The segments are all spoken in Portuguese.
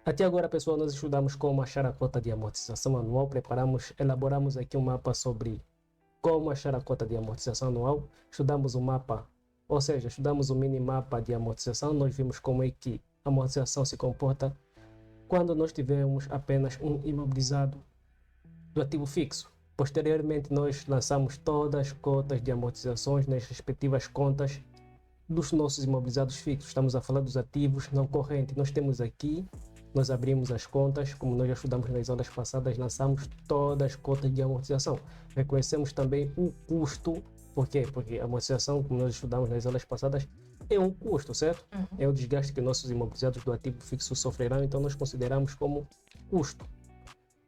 Até agora, pessoal, nós estudamos como achar a cota de amortização anual, elaboramos aqui um mapa sobre como achar a cota de amortização anual, estudamos o mapa, ou seja, estudamos o minimapa de amortização, nós vimos como é que a amortização se comporta quando nós tivermos apenas um imobilizado do ativo fixo. Posteriormente, nós lançamos todas as cotas de amortizações nas respectivas contas dos nossos imobilizados fixos. Estamos a falar dos ativos não correntes. Nós temos aqui, nós abrimos as contas, como nós já estudamos nas aulas passadas, lançamos todas as cotas de amortização. Reconhecemos também o custo. Por quê? Porque a amortização, como nós estudamos nas aulas passadas, é um custo, certo? É o desgaste que nossos imobilizados do ativo fixo sofrerão, então nós consideramos como custo.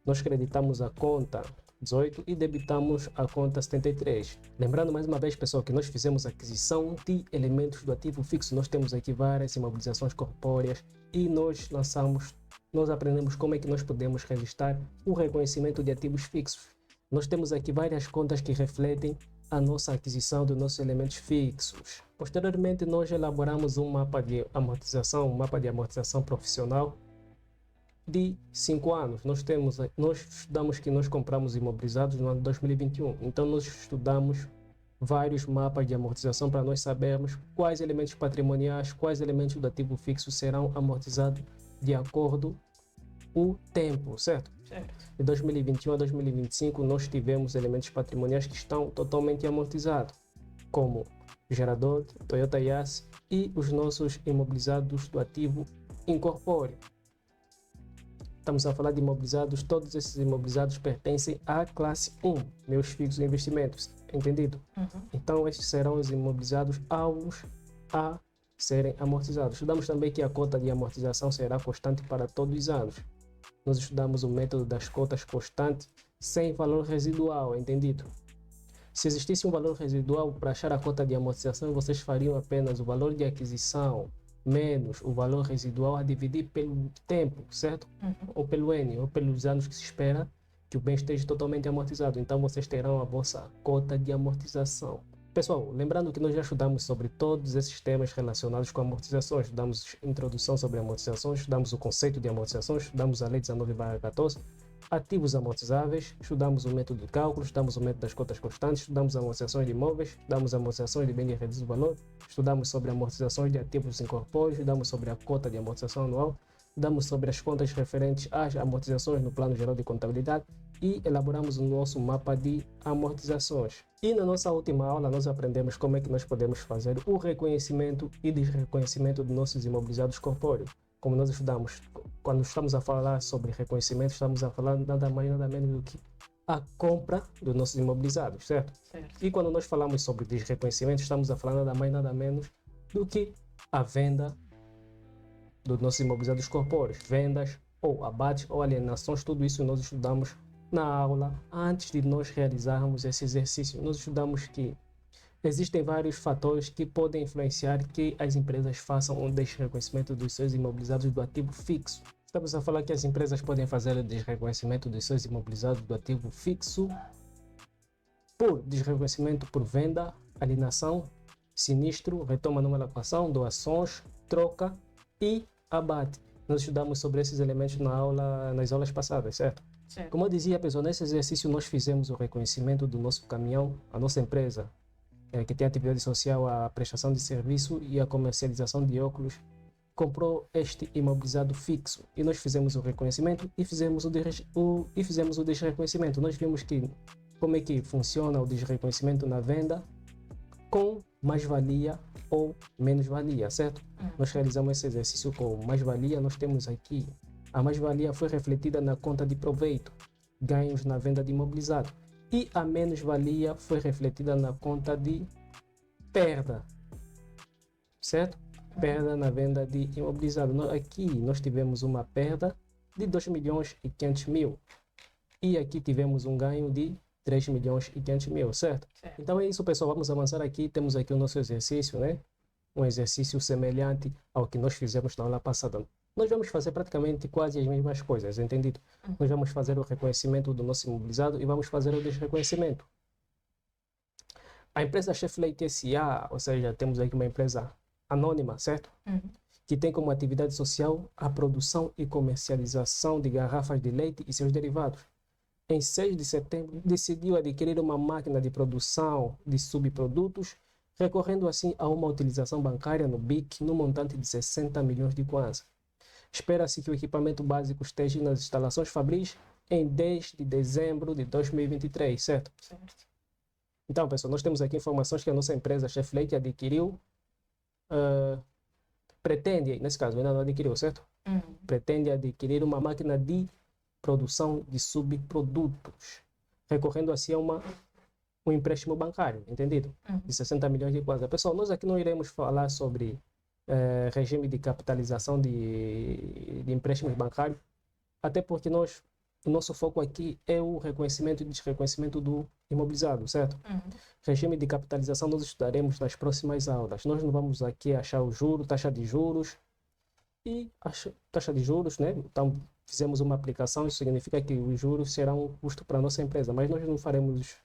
Nós creditamos a conta 18 e debitamos a conta 73. Lembrando mais uma vez, pessoal, que nós fizemos aquisição de elementos do ativo fixo. Nós temos aqui várias imobilizações corpóreas e nós aprendemos como é que nós podemos registrar o reconhecimento de ativos fixos. Nós temos aqui várias contas que refletem a nossa aquisição dos nossos elementos fixos. Posteriormente, nós elaboramos um mapa de amortização profissional de 5 anos. Nós estudamos que nós compramos imobilizados no ano de 2021. Então, nós estudamos vários mapas de amortização para nós sabermos quais elementos patrimoniais, quais elementos do ativo fixo serão amortizados de acordo com o tempo, certo? De 2021 a 2025, nós tivemos elementos patrimoniais que estão totalmente amortizados, como gerador, Toyota Yaris e os nossos imobilizados do ativo incorpóreo. Estamos a falar de imobilizados, todos esses imobilizados pertencem à classe 1, meus fixos investimentos, entendido? Então, estes serão os imobilizados alvos a serem amortizados. Estudamos também que a cota de amortização será constante para todos os anos. Nós estudamos o método das cotas constantes sem valor residual, entendido? Se existisse um valor residual para achar a cota de amortização, vocês fariam apenas o valor de aquisição menos o valor residual a dividir pelo tempo, certo? Ou pelo N, ou pelos anos que se espera que o bem esteja totalmente amortizado. Então vocês terão a vossa cota de amortização. Pessoal, lembrando que nós já estudamos sobre todos esses temas relacionados com amortização. Estudamos introdução sobre amortização, estudamos o conceito de amortização, estudamos a Lei 19/14, ativos amortizáveis, estudamos o método de cálculo, estudamos o método das cotas constantes, estudamos amortizações de imóveis, estudamos amortizações de bens de reduzido valor, estudamos sobre amortizações de ativos incorpóreos, estudamos sobre a cota de amortização anual, estudamos sobre as contas referentes às amortizações no Plano Geral de Contabilidade e elaboramos o nosso mapa de amortizações. E na nossa última aula nós aprendemos como é que nós podemos fazer o reconhecimento e desreconhecimento dos nossos imobilizados corpóreos. Como nós estudamos, quando estamos a falar sobre reconhecimento, estamos a falar nada mais nada menos do que a compra dos nossos imobilizados, certo? E quando nós falamos sobre desreconhecimento, estamos a falar nada mais nada menos do que a venda dos nossos imobilizados corpóreos, vendas ou abates ou alienações. Tudo isso nós estudamos na aula antes de nós realizarmos esse exercício. Nós estudamos que existem vários fatores que podem influenciar que as empresas façam um desreconhecimento dos seus imobilizados do ativo fixo. Estamos a falar que as empresas podem fazer o desreconhecimento dos seus imobilizados do ativo fixo por desreconhecimento por venda, alienação, sinistro, retoma numa alocação, doações, troca e abate. Nós estudamos sobre esses elementos nas aulas passadas, certo? Como eu dizia, pessoal, nesse exercício nós fizemos o reconhecimento do nosso caminhão, a nossa empresa, que tem atividade social, a prestação de serviço e a comercialização de óculos, comprou este imobilizado fixo e nós fizemos o reconhecimento e fizemos o desreconhecimento. Nós vimos que como é que funciona o desreconhecimento na venda com mais-valia ou menos-valia, certo? Nós realizamos esse exercício com mais-valia. Nós temos aqui a mais-valia foi refletida na conta de proveito, ganhos na venda de imobilizado, e a menos-valia foi refletida na conta de perda, certo? Perda na venda de imobilizado. Aqui nós tivemos uma perda de 2.500.000 e aqui tivemos um ganho de 3.500.000, certo? Então é isso, pessoal. Vamos avançar aqui. Temos aqui o nosso exercício, né? Um exercício semelhante ao que nós fizemos na aula passada. Nós vamos fazer praticamente quase as mesmas coisas, entendido? Nós vamos fazer o reconhecimento do nosso imobilizado e vamos fazer o desreconhecimento. A empresa Cheflate SA, ou seja, temos aqui uma empresa anônima, certo? que tem como atividade social a produção e comercialização de garrafas de leite e seus derivados. Em 6 de setembro, decidiu adquirir uma máquina de produção de subprodutos, recorrendo assim a uma utilização bancária no BIC no montante de 60 milhões de kwanza. Espera-se que o equipamento básico esteja nas instalações Fabris em 10 de dezembro de 2023, certo? Certo. Então, pessoal, nós temos aqui informações que a nossa empresa Chef Leite adquiriu, pretende, nesse caso, ainda não adquiriu, certo? Pretende adquirir uma máquina de produção de subprodutos, recorrendo assim a um empréstimo bancário, entendido? De 60 milhões de kwanza. Pessoal, nós aqui não iremos falar sobre regime de capitalização de empréstimos bancários, até porque o nosso foco aqui é o reconhecimento e desreconhecimento do imobilizado, certo? Regime de capitalização nós estudaremos nas próximas aulas. Nós não vamos aqui achar o juro, taxa de juros e taxa de juros, né? Então, fizemos uma aplicação, isso significa que os juros serão um custo para a nossa empresa, mas nós não faremos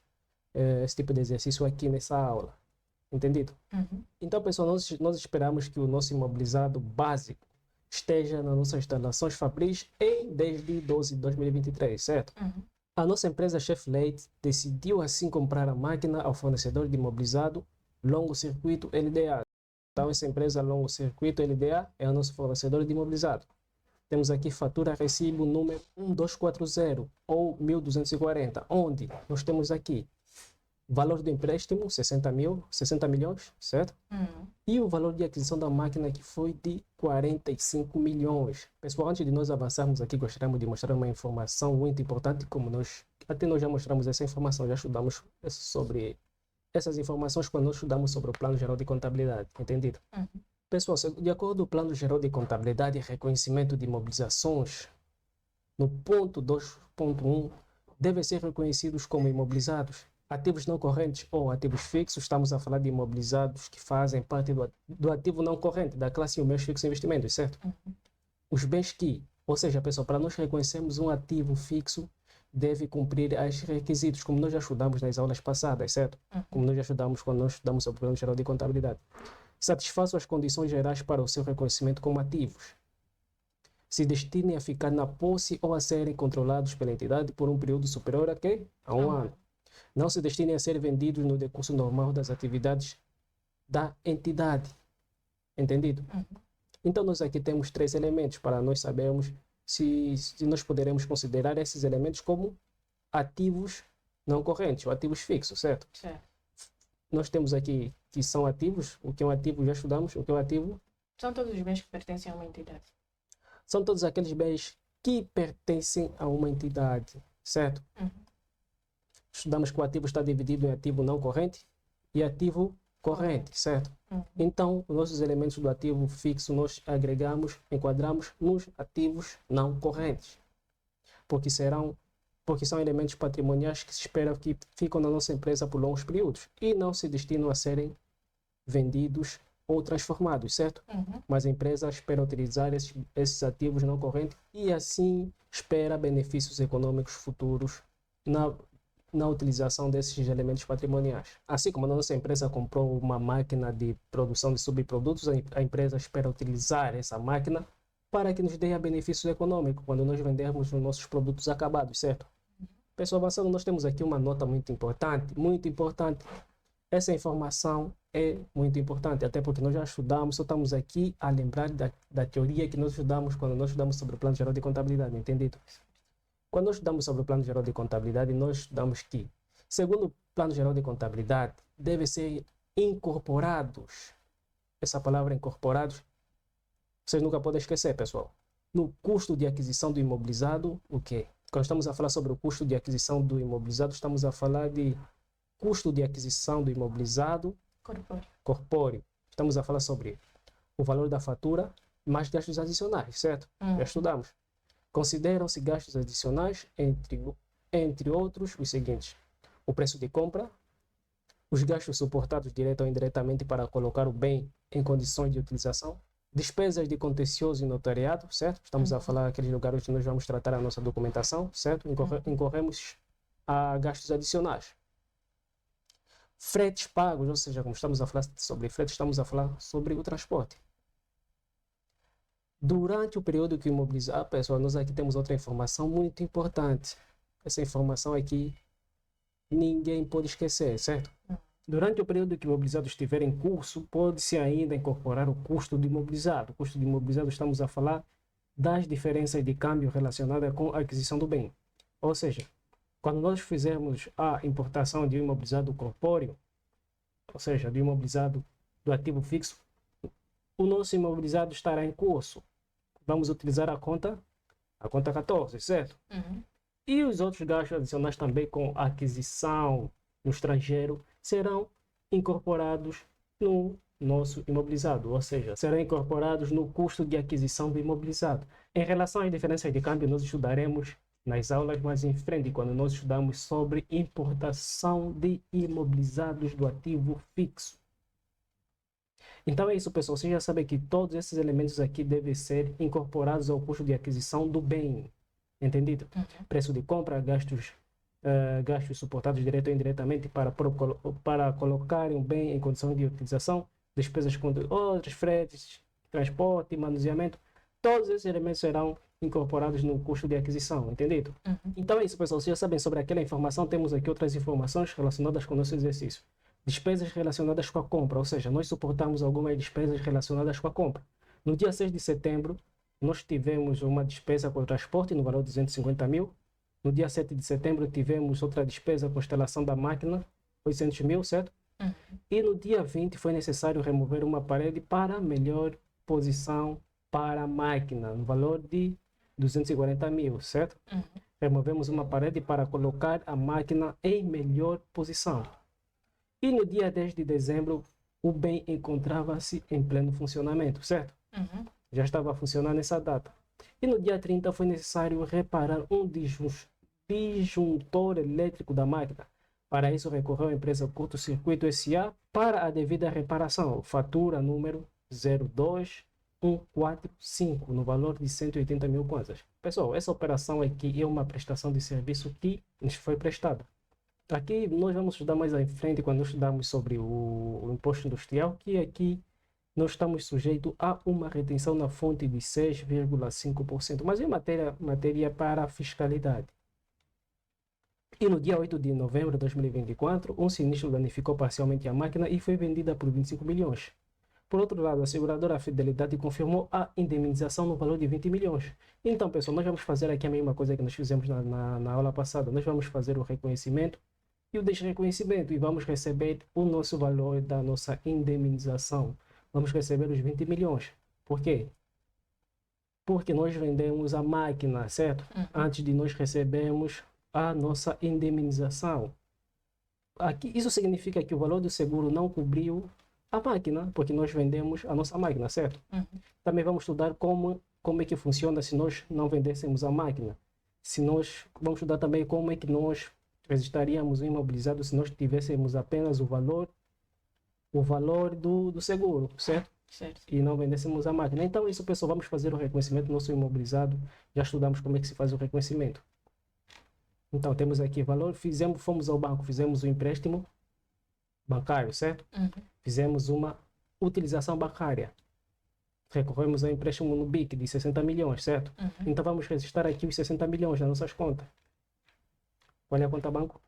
esse tipo de exercício aqui nessa aula, entendido? Então, pessoal, nós esperamos que o nosso imobilizado básico esteja nas nossas instalações Fabris em 10 de 12 de 2023, certo? A nossa empresa Chef Leite decidiu assim comprar a máquina ao fornecedor de imobilizado Longo Circuito LDA. Então, essa empresa Longo Circuito LDA é o nosso fornecedor de imobilizado. Temos aqui fatura recibo número 1240 ou 1240, onde nós temos aqui valor do empréstimo, 60 milhões, certo? E o valor de aquisição da máquina que foi de 45 milhões. Pessoal, antes de nós avançarmos aqui, gostaríamos de mostrar uma informação muito importante, como nós já mostramos essa informação, já estudamos sobre essas informações quando nós estudamos sobre o Plano Geral de Contabilidade, entendido? Pessoal, de acordo com o Plano Geral de Contabilidade e Reconhecimento de Imobilizações, no ponto 2.1, devem ser reconhecidos como imobilizados ativos não correntes ou ativos fixos. Estamos a falar de imobilizados que fazem parte do ativo não corrente, da classe 1, meus fixos investimentos, certo? Os bens que, ou seja, pessoal, para nós reconhecermos um ativo fixo, deve cumprir os requisitos, como nós já estudamos nas aulas passadas, certo? Como nós já estudamos quando nós estudamos sobre o Plano Geral de Contabilidade. Satisfaçam as condições gerais para o seu reconhecimento como ativos. Se destinem a ficar na posse ou a serem controlados pela entidade por um período superior a quê? A um ano. Não se destinem a ser vendidos no decurso normal das atividades da entidade. Entendido? Então, nós aqui temos 3 elementos para nós sabermos se nós poderemos considerar esses elementos como ativos não correntes ou ativos fixos, certo? Certo. Nós temos aqui que são ativos. O que é um ativo já estudamos. O que é um ativo? São todos os bens que pertencem a uma entidade. São todos aqueles bens que pertencem a uma entidade, certo? Estudamos que o ativo está dividido em ativo não corrente e ativo corrente, certo? Então, os nossos elementos do ativo fixo nós agregamos, enquadramos nos ativos não correntes, porque são elementos patrimoniais que se espera que ficam na nossa empresa por longos períodos e não se destinam a serem vendidos ou transformados, certo? Mas a empresa espera utilizar esses ativos não correntes e assim espera benefícios econômicos futuros na utilização desses elementos patrimoniais. Assim como a nossa empresa comprou uma máquina de produção de subprodutos, a empresa espera utilizar essa máquina para que nos dê benefício econômico quando nós vendermos os nossos produtos acabados, certo? Pessoal, avançando, nós temos aqui uma nota muito importante, muito importante. Essa informação é muito importante, até porque nós já estudamos, só estamos aqui a lembrar da teoria que nós estudamos quando nós estudamos sobre o Plano Geral de Contabilidade, entendido? Quando nós estudamos sobre o Plano Geral de Contabilidade, nós estudamos que, segundo o Plano Geral de Contabilidade, devem ser incorporados. Essa palavra incorporados, vocês nunca podem esquecer, pessoal. No custo de aquisição do imobilizado, o quê? Quando estamos a falar sobre o custo de aquisição do imobilizado, estamos a falar de custo de aquisição do imobilizado corpóreo. Estamos a falar sobre o valor da fatura mais gastos adicionais, certo? Já estudamos. Consideram-se gastos adicionais, entre outros, os seguintes: o preço de compra, os gastos suportados direto ou indiretamente para colocar o bem em condições de utilização, despesas de contencioso e notariado, certo? Estamos a falar daqueles lugares onde nós vamos tratar a nossa documentação, certo? Incorremos a gastos adicionais. Fretes pagos, ou seja, como estamos a falar sobre fretes, estamos a falar sobre o transporte. Durante o período que o imobilizado, pessoal, nós aqui temos outra informação muito importante. Essa informação aqui ninguém pode esquecer, certo? Durante o período que o imobilizado estiver em curso, pode-se ainda incorporar o custo do imobilizado. O custo do imobilizado, estamos a falar das diferenças de câmbio relacionadas com a aquisição do bem. Ou seja, quando nós fizermos a importação de um imobilizado corpóreo, ou seja, do imobilizado do ativo fixo, o nosso imobilizado estará em curso. Vamos utilizar a conta 14, certo? E os outros gastos adicionais também com aquisição no estrangeiro serão incorporados no nosso imobilizado, ou seja, serão incorporados no custo de aquisição do imobilizado. Em relação às diferenças de câmbio, nós estudaremos nas aulas mais em frente, quando nós estudamos sobre importação de imobilizados do ativo fixo. Então é isso, pessoal. Vocês já sabem que todos esses elementos aqui devem ser incorporados ao custo de aquisição do bem. Entendido? Preço de compra, gastos suportados direto ou indiretamente para colocarem o bem em condição de utilização, despesas com outros fretes, transporte, manuseamento. Todos esses elementos serão incorporados no custo de aquisição, entendido? Então é isso, pessoal. Vocês já sabem sobre aquela informação. Temos aqui outras informações relacionadas com o nosso exercício. Despesas relacionadas com a compra, ou seja, nós suportamos algumas despesas relacionadas com a compra. No dia 6 de setembro, nós tivemos uma despesa com transporte no valor de 250 mil. No dia 7 de setembro, tivemos outra despesa com instalação da máquina, 800 mil, certo? E no dia 20 foi necessário remover uma parede para melhor posição para a máquina, no valor de 240 mil, certo? Removemos uma parede para colocar a máquina em melhor posição. E no dia 10 de dezembro, o bem encontrava-se em pleno funcionamento, certo? Já estava a funcionar nessa data. E no dia 30 foi necessário reparar um disjuntor elétrico da máquina. Para isso recorreu à empresa Curto Circuito SA para a devida reparação. Fatura número 02145, no valor de 180 mil kwanzas. Pessoal, essa operação aqui é uma prestação de serviço que nos foi prestada. Aqui nós vamos estudar mais à frente quando estudamos sobre o imposto industrial, que aqui nós estamos sujeitos a uma retenção na fonte de 6,5%, mas é matéria para a fiscalidade. E no dia 8 de novembro de 2024, um sinistro danificou parcialmente a máquina e foi vendida por 25 milhões. Por outro lado, a seguradora Fidelidade confirmou a indemnização no valor de 20 milhões. Então, pessoal, nós vamos fazer aqui a mesma coisa que nós fizemos na aula passada. Nós vamos fazer o reconhecimento e o desreconhecimento e vamos receber o nosso valor da nossa indemnização. Vamos receber os 20 milhões. Por quê? Porque nós vendemos a máquina, certo? Antes de nós recebermos a nossa indemnização. Aqui, isso significa que o valor do seguro não cobriu a máquina, porque nós vendemos a nossa máquina, certo? Também vamos estudar como é que funciona se nós não vendêssemos a máquina. Vamos estudar também como é que nós registraríamos o imobilizado se nós tivéssemos apenas o valor do seguro, certo? E não vendêssemos a máquina. Então, isso, pessoal, vamos fazer o reconhecimento do nosso imobilizado. Já estudamos como é que se faz o reconhecimento. Então, temos aqui valor. Fomos ao banco, fizemos o empréstimo bancário, certo? Fizemos uma utilização bancária. Recorremos ao empréstimo no BIC de 60 milhões, certo? Então, vamos registrar aqui os 60 milhões nas nossas contas. Qual é a conta banco?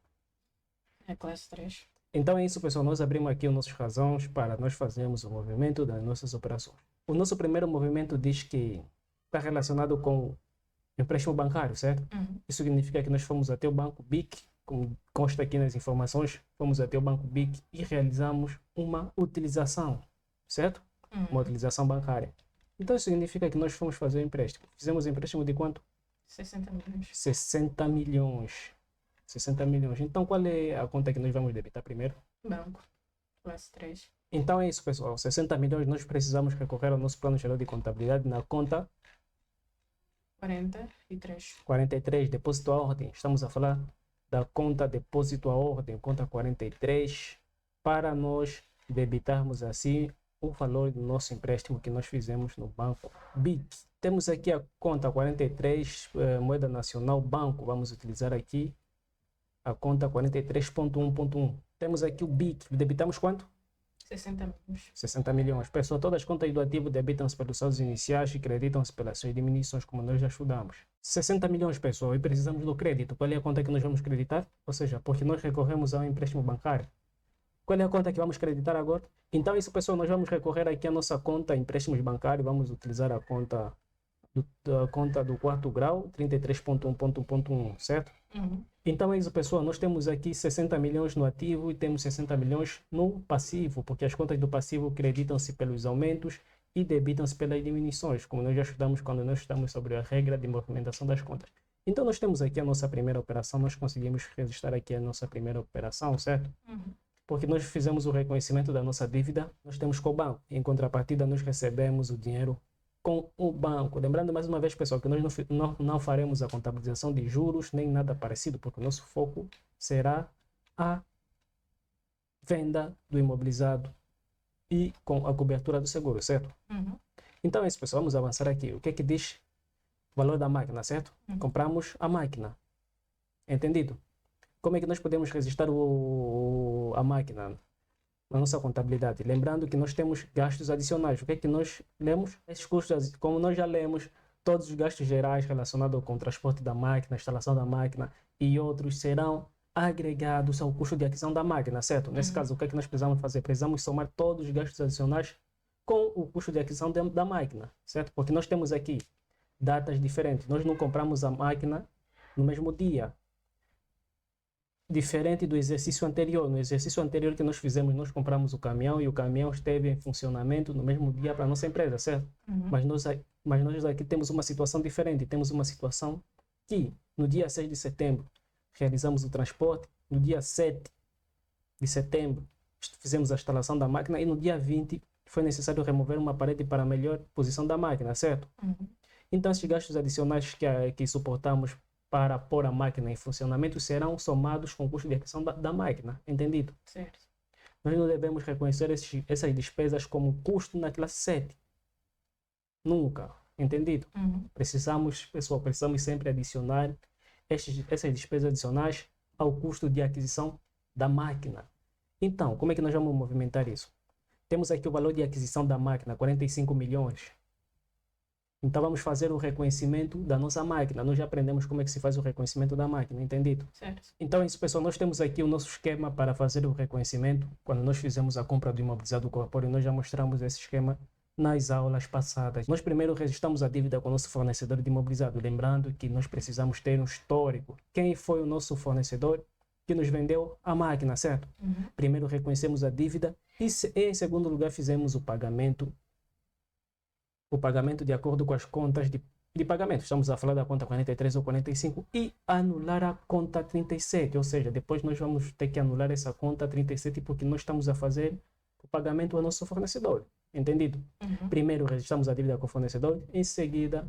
É classe 3. Então é isso, pessoal. Nós abrimos aqui os nossos razões para nós fazermos o movimento das nossas operações. O nosso primeiro movimento diz que está relacionado com empréstimo bancário, certo? Isso significa que nós fomos até o banco BIC, como consta aqui nas informações, fomos até o banco BIC e realizamos uma utilização, certo? Uma utilização bancária. Então isso significa que nós fomos fazer o empréstimo. Fizemos o empréstimo de quanto? 60 milhões. 60 milhões. 60 milhões. Então, qual é a conta que nós vamos debitar primeiro? Banco. Classe 3. Então, é isso, pessoal. 60 milhões, nós precisamos recorrer ao nosso plano geral de contabilidade na conta 43. 43, depósito à ordem. Estamos a falar da conta depósito à ordem, conta 43, para nós debitarmos assim o valor do nosso empréstimo que nós fizemos no banco BIC. Temos aqui a conta 43, moeda nacional, banco. Vamos utilizar aqui a conta 43.1.1. Temos aqui o BIC. Debitamos quanto? 60 milhões. 60 milhões. Pessoal, todas as contas do ativo debitam-se pelos saldos iniciais e creditam-se pelas suas diminuições, como nós já estudamos. 60 milhões, pessoal, e precisamos do crédito. Qual é a conta que nós vamos creditar? Ou seja, porque nós recorremos a um empréstimo bancário. Qual é a conta que vamos creditar agora? Então, isso, pessoal, nós vamos recorrer aqui à nossa conta empréstimos bancários. Vamos utilizar a conta do quarto grau, 33.1.1.1, certo? Então é isso, pessoal. Nós temos aqui 60 milhões no ativo e temos 60 milhões no passivo, porque as contas do passivo creditam-se pelos aumentos e debitam-se pelas diminuições, como nós já estudamos quando nós estudamos sobre a regra de movimentação das contas. Então nós temos aqui a nossa primeira operação, nós conseguimos registrar aqui a nossa primeira operação, certo? Porque nós fizemos o reconhecimento da nossa dívida, nós temos com o banco. Em contrapartida, nós recebemos o dinheiro com o banco. Lembrando mais uma vez, pessoal, que nós não faremos a contabilização de juros nem nada parecido, porque o nosso foco será a venda do imobilizado e com a cobertura do seguro, certo? Então é isso, pessoal. Vamos avançar aqui. O que é que diz o valor da máquina, certo? Compramos a máquina. Entendido? Como é que nós podemos registrar a máquina na nossa contabilidade? Lembrando que nós temos gastos adicionais. O que é que nós lemos? Esses custos, como nós já lemos, todos os gastos gerais relacionados com o transporte da máquina, instalação da máquina e outros serão agregados ao custo de aquisição da máquina, certo? Nesse caso, o que é que nós precisamos fazer? Precisamos somar todos os gastos adicionais com o custo de aquisição da máquina, certo? Porque nós temos aqui datas diferentes. Nós não compramos a máquina no mesmo dia. Diferente do exercício anterior. No exercício anterior que nós fizemos, nós compramos o caminhão e o caminhão esteve em funcionamento no mesmo dia para a nossa empresa, certo? Mas nós aqui temos uma situação diferente. Temos uma situação que no dia 6 de setembro realizamos o transporte, no dia 7 de setembro fizemos a instalação da máquina e no dia 20 foi necessário remover uma parede para a melhor posição da máquina, certo? Então esses gastos adicionais que suportamos para pôr a máquina em funcionamento serão somados com o custo de aquisição da máquina, entendido? Certo. Nós não devemos reconhecer essas despesas como custo na classe 7. Nunca, entendido? Pessoal, precisamos sempre adicionar essas despesas adicionais ao custo de aquisição da máquina. Então, como é que nós vamos movimentar isso? Temos aqui o valor de aquisição da máquina, 45 milhões. Então vamos fazer o reconhecimento da nossa máquina. Nós já aprendemos como é que se faz o reconhecimento da máquina, entendido? Certo. Então é isso, pessoal. Nós temos aqui o nosso esquema para fazer o reconhecimento. Quando nós fizemos a compra do imobilizado corpóreo, nós já mostramos esse esquema nas aulas passadas. Nós primeiro registramos a dívida com o nosso fornecedor de imobilizado. Lembrando que nós precisamos ter um histórico. Quem foi o nosso fornecedor que nos vendeu a máquina, certo? Primeiro reconhecemos a dívida e em segundo lugar fizemos o pagamento de acordo com as contas de pagamento. Estamos a falar da conta 43 ou 45 e anular a conta 37. Ou seja, depois nós vamos ter que anular essa conta 37 porque nós estamos a fazer o pagamento ao nosso fornecedor. Entendido? Primeiro registramos a dívida com o fornecedor, em seguida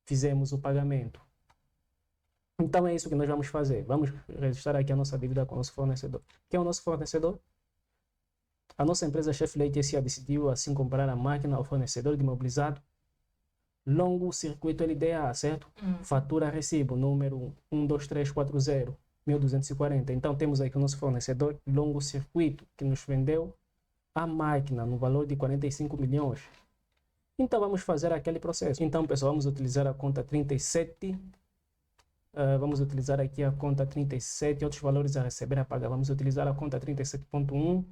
fizemos o pagamento. Então é isso que nós vamos fazer. Vamos registrar aqui a nossa dívida com o nosso fornecedor. Quem é o nosso fornecedor? A nossa empresa Chef Leite S.A. decidiu assim comprar a máquina ao fornecedor de imobilizado Longo Circuito LDA, certo? Fatura recibo, número 12340-1240. Então temos aqui o nosso fornecedor Longo Circuito, que nos vendeu a máquina no valor de 45 milhões. Então vamos fazer aquele processo. Então, pessoal, vamos utilizar a conta 37. Vamos utilizar aqui a conta 37, outros valores a receber a pagar. Vamos utilizar a conta 37.1.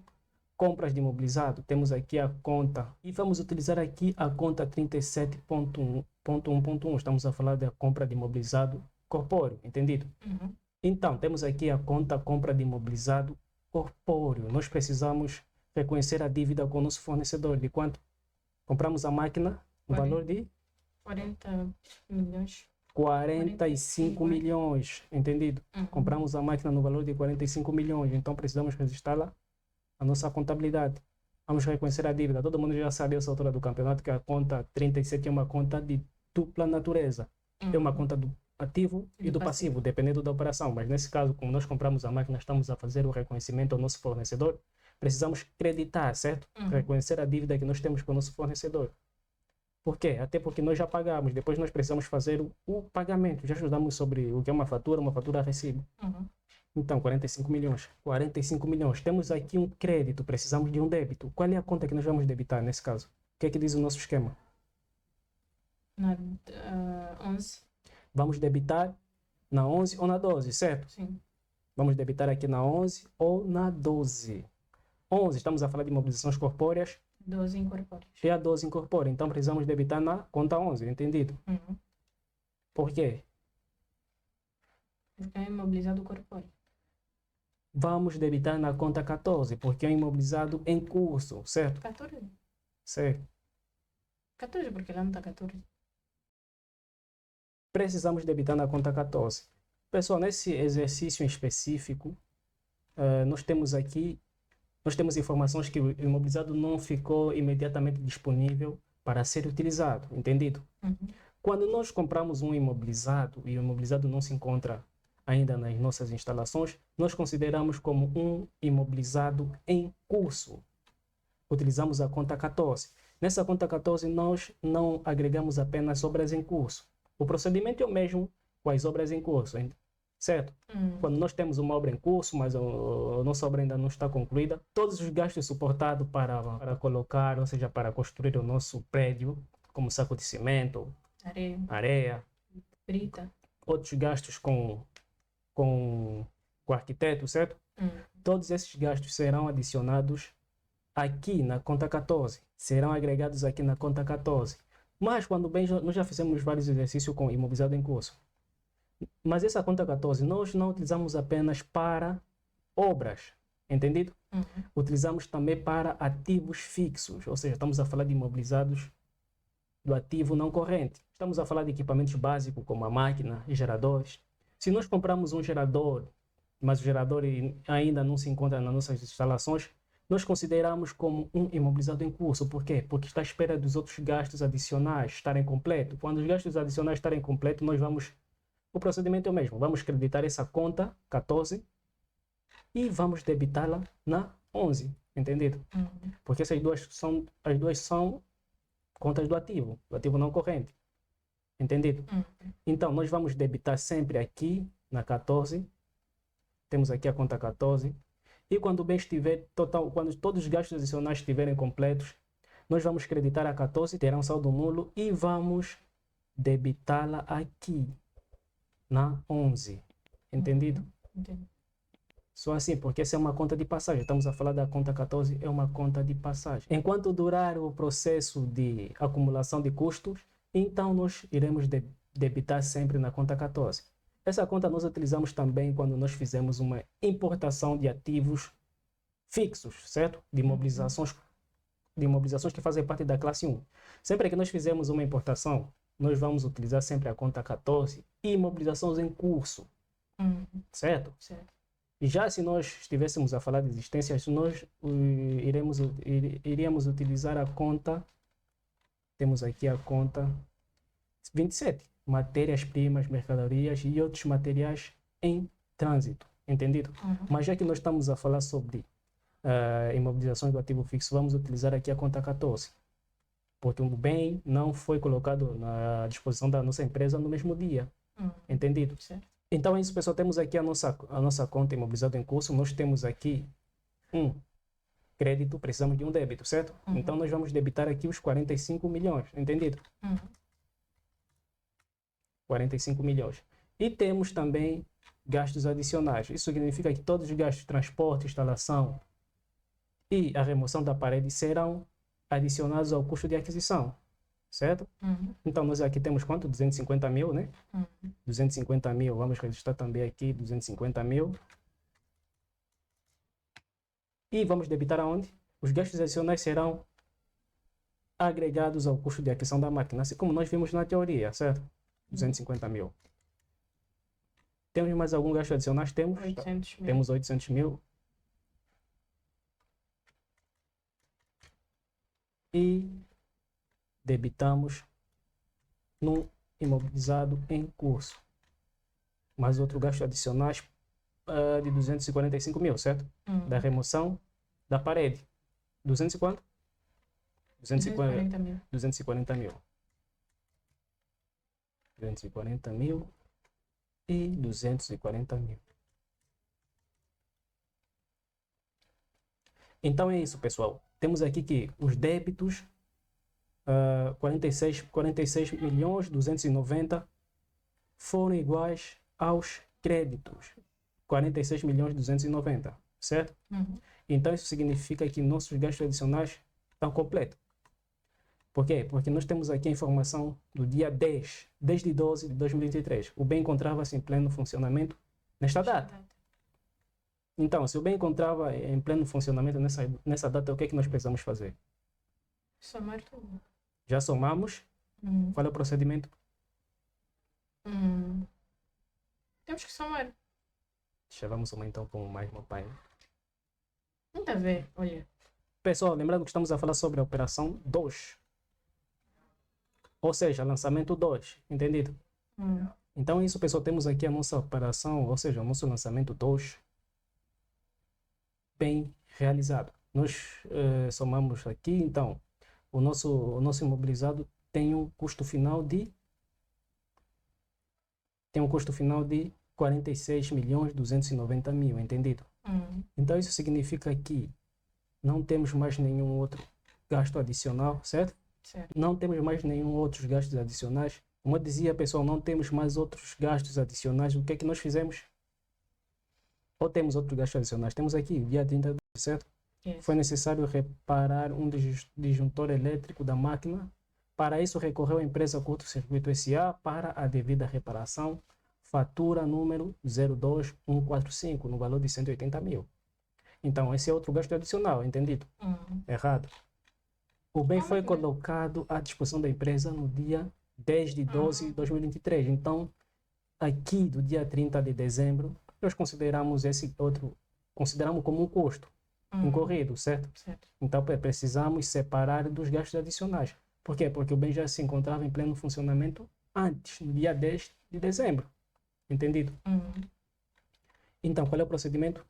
Compras de imobilizado, temos aqui a conta e vamos utilizar aqui a conta 37.1.1.1. Estamos a falar da compra de imobilizado corpóreo, entendido? Então, temos aqui a conta compra de imobilizado corpóreo. Nós precisamos reconhecer a dívida com o nosso fornecedor. De quanto? Compramos a máquina no valor de 40 milhões. 45 milhões, entendido? Compramos a máquina no valor de 45 milhões, então precisamos registrá-la a nossa contabilidade. Vamos reconhecer a dívida. Todo mundo já sabe a essa altura do campeonato que a conta 37 é uma conta de dupla natureza. É uma conta do ativo e do passivo, dependendo da operação. Mas nesse caso, como nós compramos a máquina, estamos a fazer o reconhecimento ao nosso fornecedor, precisamos creditar, certo? Reconhecer a dívida que nós temos com o nosso fornecedor. Por quê? Até porque nós já pagamos. Depois nós precisamos fazer o pagamento. Já estudamos sobre o que é uma fatura a recibo. Então, 45 milhões. 45 milhões. Temos aqui um crédito, precisamos de um débito. Qual é a conta que nós vamos debitar nesse caso? O que é que diz o nosso esquema? Na 11. Vamos debitar na 11 ou na 12, certo? Sim. Vamos debitar aqui na 11 ou na 12. 11, estamos a falar de imobilizações corpóreas 12 incorpóreas. e a 12 incorpora. Então, precisamos debitar na conta 11, entendido? Uhum. Por quê? Porque é imobilizado corpóreo. Vamos debitar na conta 14, porque é um imobilizado em curso, certo? 14. Certo. 14, porque lá não está 14. Precisamos debitar na conta 14. Pessoal, nesse exercício em específico, nós temos informações que o imobilizado não ficou imediatamente disponível para ser utilizado, entendido? Uhum. Quando nós compramos um imobilizado e o imobilizado não se encontra ainda nas nossas instalações, nós consideramos como um imobilizado em curso. Utilizamos a conta 14. Nessa conta 14, nós não agregamos apenas obras em curso. O procedimento é o mesmo com as obras em curso, certo? Quando nós temos uma obra em curso, mas a nossa obra ainda não está concluída, todos os gastos suportados para colocar, ou seja, para construir o nosso prédio, como saco de cimento, areia, Brita. outros gastos com o arquiteto, certo? Todos esses gastos serão adicionados aqui na conta 14, serão agregados aqui na conta 14. Mas, quando bem, nós já fizemos vários exercícios com imobilizado em curso. Mas essa conta 14 nós não utilizamos apenas para obras, entendido? Utilizamos também para ativos fixos, ou seja, estamos a falar de imobilizados do ativo não corrente. Estamos a falar de equipamentos básicos como a máquina e geradores. Se nós compramos um gerador, mas o gerador ainda não se encontra nas nossas instalações, nós consideramos como um imobilizado em curso. Por quê? Porque está à espera dos outros gastos adicionais estarem completos. Quando os gastos adicionais estarem completos, o procedimento é o mesmo. Vamos creditar essa conta 14 e vamos debitá-la na 11, entendido? Porque as duas são contas do ativo não corrente, entendido? Então, nós vamos debitar sempre aqui na 14, temos aqui a conta 14, e quando o bem estiver total, quando todos os gastos adicionais estiverem completos, nós vamos creditar a 14, terá um saldo nulo e vamos debitá-la aqui na 11, entendido? Entendi. Só assim, porque essa é uma conta de passagem. Estamos a falar da conta 14, é uma conta de passagem. Enquanto durar o processo de acumulação de custos, então nós iremos debitar sempre na conta 14. Essa conta nós utilizamos também quando nós fizemos uma importação de ativos fixos, certo? De imobilizações que fazem parte da classe 1. Sempre que nós fizermos uma importação, nós vamos utilizar sempre a conta 14 e imobilizações em curso, certo? Certo. E já se nós estivéssemos a falar de existências, nós iríamos utilizar a conta, temos aqui a conta 27, matérias-primas, mercadorias e outros materiais em trânsito, entendido? Mas já que nós estamos a falar sobre imobilizações do ativo fixo, vamos utilizar aqui a conta 14, porque o bem não foi colocado na disposição da nossa empresa no mesmo dia, entendido? Certo. Então é isso, pessoal. Temos aqui a nossa conta imobilizada em curso. Nós temos aqui um crédito, precisamos de um débito, certo? Então nós vamos debitar aqui os 45 milhões, entendido? 45 milhões. E temos também gastos adicionais. Isso significa que todos os gastos de transporte, instalação e a remoção da parede serão adicionados ao custo de aquisição, certo? Então nós aqui temos quanto? 250 mil, né? 250 mil, vamos registrar também aqui 250 mil. E vamos debitar aonde? Os gastos adicionais serão agregados ao custo de aquisição da máquina, assim como nós vimos na teoria, certo? 250 mil. Temos mais algum gasto adicional? Temos 800 mil. Temos 800 mil. E debitamos no imobilizado em curso. Mais outro gasto adicionais de 245 mil, certo? Da remoção da parede. 200 e quanto? 240 mil. 240 mil. 240 mil e 240 mil. Então é isso, pessoal. Temos aqui que os débitos, 46 milhões 290 foram iguais aos créditos, 46 milhões 290, certo? Uhum. Então isso significa que nossos gastos adicionais estão completos. Por quê? Porque nós temos aqui a informação do dia 10 de 12 de 2023. O bem encontrava-se em pleno funcionamento nesta data. Então, se o bem encontrava em pleno funcionamento nessa data, o que é que nós precisamos fazer? Somar tudo. Já somamos? Uhum. Qual é o procedimento? Temos que somar. Já vamos somar então com mais uma página. Não está a ver, olha. Pessoal, lembrando que estamos a falar sobre a operação 2. Ou seja, lançamento 2, entendido? Então isso, pessoal, temos aqui a nossa operação, ou seja, o nosso lançamento 2 bem realizado. Nós somamos aqui, então, o nosso imobilizado tem um custo final de 46 milhões 290 mil, entendido? Então isso significa que não temos mais nenhum outro gasto adicional, certo? Certo. Não temos mais nenhum outros gastos adicionais. Como eu dizia, pessoal, não temos mais outros gastos adicionais. O que é que nós fizemos? Ou temos outros gastos adicionais? Temos aqui, dia 30, certo? Yes. Foi necessário reparar um disjuntor elétrico da máquina. Para isso, recorreu à empresa Curto Circuito SA para a devida reparação. Fatura número 02145, no valor de 180 mil. Então, esse é outro gasto adicional, entendido? Errado. O bem foi colocado à disposição da empresa no dia 10 de 12 de 2023. Então, aqui do dia 30 de dezembro, nós consideramos como um custo incorrido, certo? Certo. Então, precisamos separar dos gastos adicionais. Por quê? Porque o bem já se encontrava em pleno funcionamento antes, no dia 10 de dezembro. Entendido? Então, qual é o procedimento?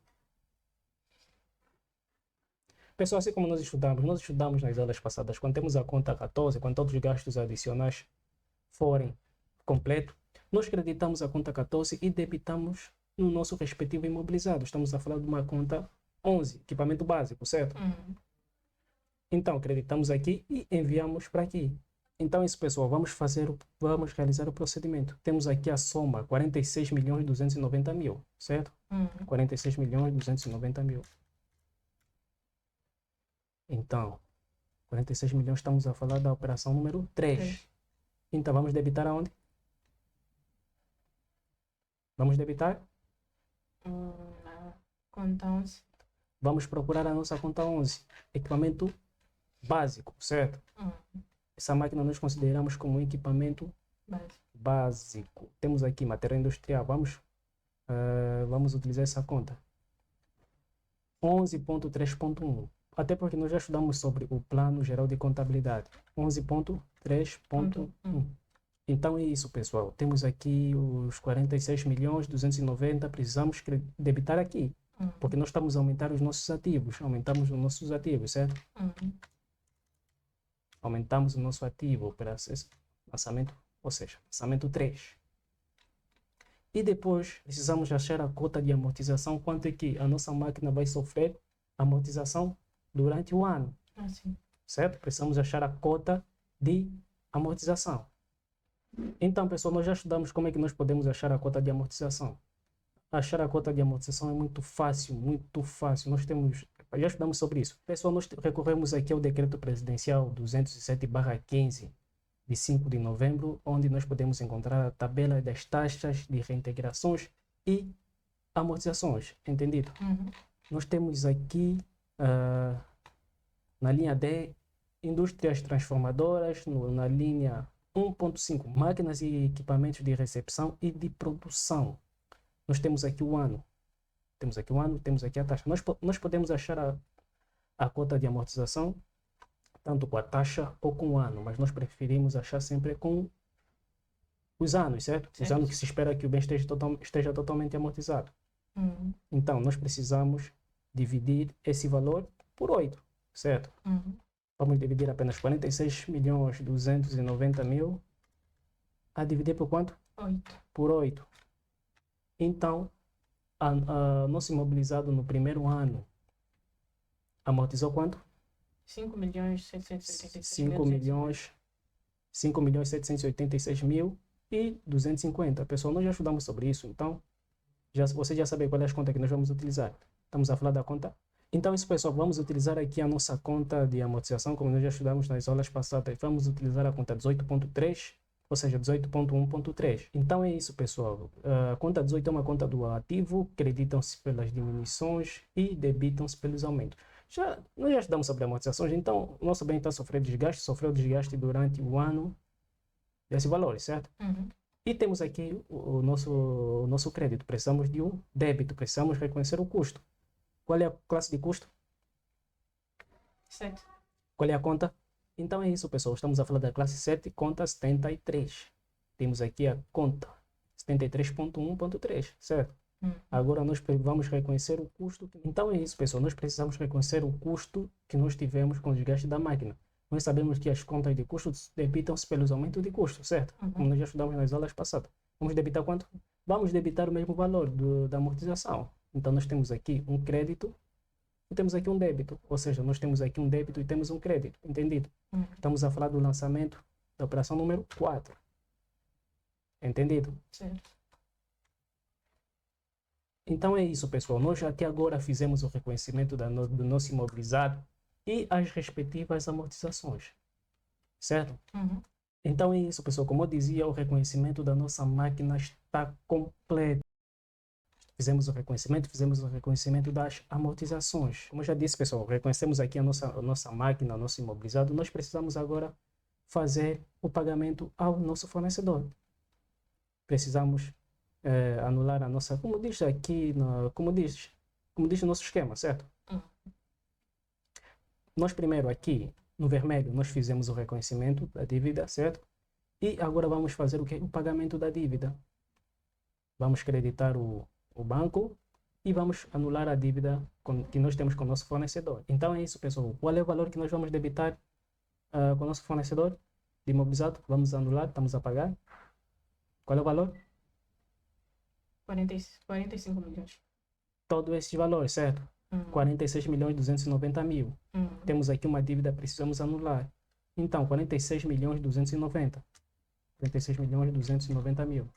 Pessoal, assim como nós estudamos nas aulas passadas, quando temos a conta 14, quando todos os gastos adicionais forem completos, nós creditamos a conta 14 e debitamos no nosso respectivo imobilizado. Estamos a falar de uma conta 11, equipamento básico, certo? Então, creditamos aqui e enviamos para aqui. Então, isso, pessoal, vamos realizar o procedimento. Temos aqui a soma, 46 milhões 290 mil, certo? 46 milhões 290 mil. Então, 46 milhões, estamos a falar da operação número 3. Então, vamos debitar aonde? Vamos debitar? Conta 11. Vamos procurar a nossa conta 11. Equipamento básico, certo? Essa máquina nós consideramos como um equipamento básico. Temos aqui material industrial. Vamos utilizar essa conta. 11.3.1. Até porque nós já estudamos sobre o Plano Geral de Contabilidade. 11.3.1. Então é isso, pessoal. Temos aqui os 46 milhões 290. Precisamos debitar aqui. Porque nós estamos a aumentar os nossos ativos. Aumentamos os nossos ativos, certo? Aumentamos o nosso ativo para lançamento, ou seja, lançamento 3. E depois precisamos achar a cota de amortização, quanto é que a nossa máquina vai sofrer amortização durante o ano. Certo? Precisamos achar a cota de amortização. Então, pessoal, nós já estudamos como é que nós podemos achar a cota de amortização. Achar a cota de amortização é muito fácil, muito fácil. Já estudamos sobre isso. Pessoal, nós recorremos aqui ao Decreto Presidencial 207/15, de 5 de novembro, onde nós podemos encontrar a tabela das taxas de reintegrações e amortizações. Entendido? Nós temos aqui, na linha D, indústrias transformadoras, na linha 1.5, máquinas e equipamentos de recepção e de produção. Nós temos aqui o ano. Temos aqui a taxa. Nós podemos achar a cota de amortização tanto com a taxa ou com o ano, mas nós preferimos achar sempre com os anos, certo? Os anos que se espera que o bem esteja totalmente amortizado. Então, nós precisamos dividir esse valor por 8, certo? Vamos dividir apenas 46 milhões 290 mil a dividir por quanto? 8. Por 8. Então, nosso imobilizado no primeiro ano amortizou quanto? 5 milhões 786 5 milhões 786 mil e 250. Pessoal, nós já estudamos sobre isso, então você já sabe qual é as contas que nós vamos utilizar. Estamos a falar da conta. Então, isso, pessoal, vamos utilizar aqui a nossa conta de amortização, como nós já estudamos nas aulas passadas. Vamos utilizar a conta 18.3, ou seja, 18.1.3. Então, é isso, pessoal. A conta 18 é uma conta do ativo, creditam-se pelas diminuições e debitam-se pelos aumentos. Nós já estudamos sobre amortizações, então o nosso bem está sofrendo desgaste, sofreu desgaste durante o ano desse valor, certo? Uhum. E temos aqui o nosso crédito. Precisamos de um débito, precisamos reconhecer o custo. Qual é a classe de custo? 7. Qual é a conta? Então é isso, pessoal. Estamos a falar da classe 7, conta 73. Temos aqui a conta 73.1.3, certo? Agora nós vamos reconhecer o custo. Então é isso, pessoal. Nós precisamos reconhecer o custo que nós tivemos com o desgaste da máquina. Nós sabemos que as contas de custo debitam-se pelos aumentos de custo, certo? Como nós já estudamos nas aulas passadas. Vamos debitar quanto? Vamos debitar o mesmo valor da amortização. Então nós temos aqui um crédito e temos aqui um débito. Ou seja, nós temos aqui um débito e temos um crédito. Entendido? Estamos a falar do lançamento da operação número 4. Entendido? Certo. Então é isso, pessoal. Nós até agora fizemos o reconhecimento do nosso imobilizado e as respectivas amortizações. Certo? Então é isso, pessoal. Como eu dizia, o reconhecimento da nossa máquina está completo. Fizemos o reconhecimento das amortizações. Como eu já disse, pessoal, reconhecemos aqui a nossa máquina, o nosso imobilizado. Nós precisamos agora fazer o pagamento ao nosso fornecedor. Precisamos anular a nossa, como diz aqui, como diz o nosso esquema, certo? Nós primeiro aqui, no vermelho, nós fizemos o reconhecimento da dívida, certo? E agora vamos fazer o quê? O pagamento da dívida. Vamos creditar o banco e vamos anular a dívida que nós temos com o nosso fornecedor. Então é isso, pessoal. Qual é o valor que nós vamos debitar com o nosso fornecedor de imobilizado? Vamos anular, estamos a pagar. Qual é o valor? 45 milhões. Todos esses valores, certo? 46 milhões 290 mil. Temos aqui uma dívida, precisamos anular. Então, 46 milhões 290. 46 milhões 290 mil.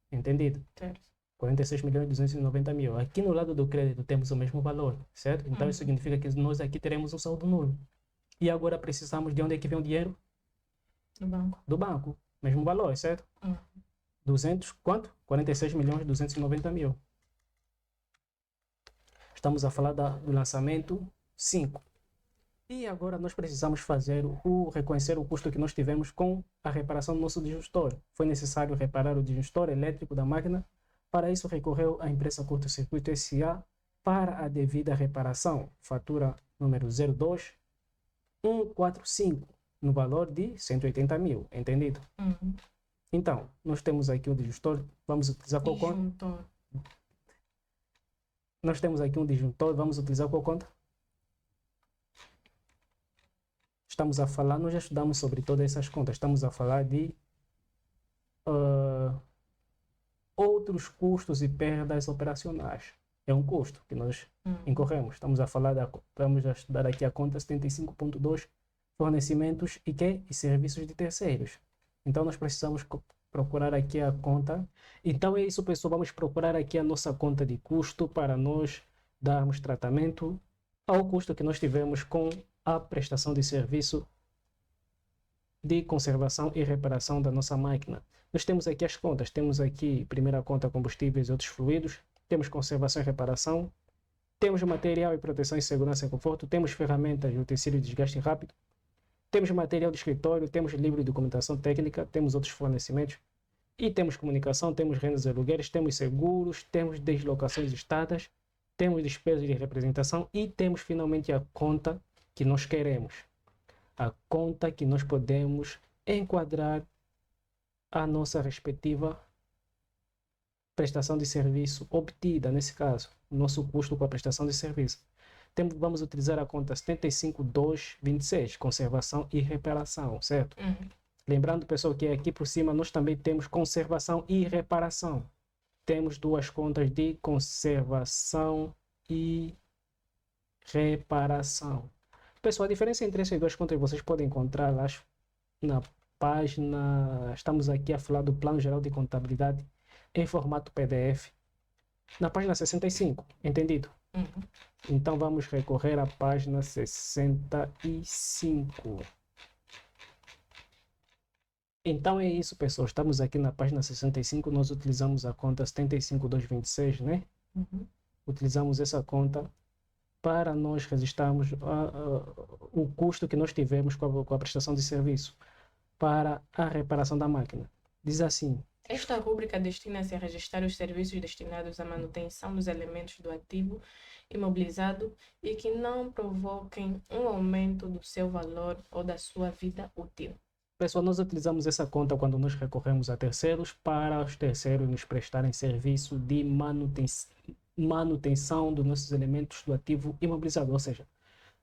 Entendido? Certo. 46 milhões 290 mil. Aqui no lado do crédito temos o mesmo valor, certo? Então isso significa que nós aqui teremos um saldo nulo. E agora precisamos de onde é que vem o dinheiro? Do banco. Do banco. Mesmo valor, certo? 200, quanto? 46 milhões 290 mil. Estamos a falar do lançamento 5. E agora nós precisamos reconhecer o custo que nós tivemos com a reparação do nosso disjuntor. Foi necessário reparar o disjuntor elétrico da máquina. Para isso recorreu à empresa Curto Circuito S.A. para a devida reparação. Fatura número 02145, no valor de 180 mil. Entendido? Então, nós temos aqui o disjuntor. Vamos utilizar qual conta? Nós temos aqui um disjuntor. Vamos utilizar qual conta? Estamos a falar, nós já estudamos sobre todas essas contas. Estamos a falar de outros custos e perdas operacionais. É um custo que nós incorremos. Vamos a estudar aqui a conta 75.2, fornecimentos e serviços de terceiros. Então nós precisamos procurar aqui a conta. Então é isso, pessoal. Vamos procurar aqui a nossa conta de custo para nós darmos tratamento ao custo que nós tivemos com a prestação de serviço de conservação e reparação da nossa máquina. Nós temos aqui as contas. Temos aqui primeira conta combustíveis e outros fluidos. Temos conservação e reparação. Temos material e proteção e segurança e conforto. Temos ferramentas e utensílios de desgaste rápido. Temos material de escritório. Temos livro de documentação técnica. Temos outros fornecimentos. E temos comunicação. Temos rendas e aluguéis. Temos seguros. Temos deslocações estadas. Temos despesas de representação. E temos finalmente a conta que nós queremos. A conta que nós podemos enquadrar a nossa respectiva prestação de serviço obtida, nesse caso, o nosso custo com a prestação de serviço. Vamos utilizar a conta 75.226, conservação e reparação, certo? Lembrando, pessoal, que aqui por cima nós também temos conservação e reparação. Temos duas contas de conservação e reparação. Pessoal, a diferença entre essas duas contas vocês podem encontrá-las na página. Estamos aqui a falar do Plano Geral de Contabilidade em formato PDF, na página 65, entendido? Uhum. Então vamos recorrer à página 65. Então é isso, pessoal. Estamos aqui na página 65. Nós utilizamos a conta 75226, né? Uhum. Utilizamos essa conta para nós registrarmos o custo que nós tivemos com a prestação de serviço para a reparação da máquina. Diz assim: Esta rúbrica destina-se a registrar os serviços destinados à manutenção dos elementos do ativo imobilizado e que não provoquem um aumento do seu valor ou da sua vida útil. pessoal, nós utilizamos essa conta quando nós recorremos a terceiros para os terceiros nos prestarem serviço de manutenção dos nossos elementos do ativo imobilizado, ou seja,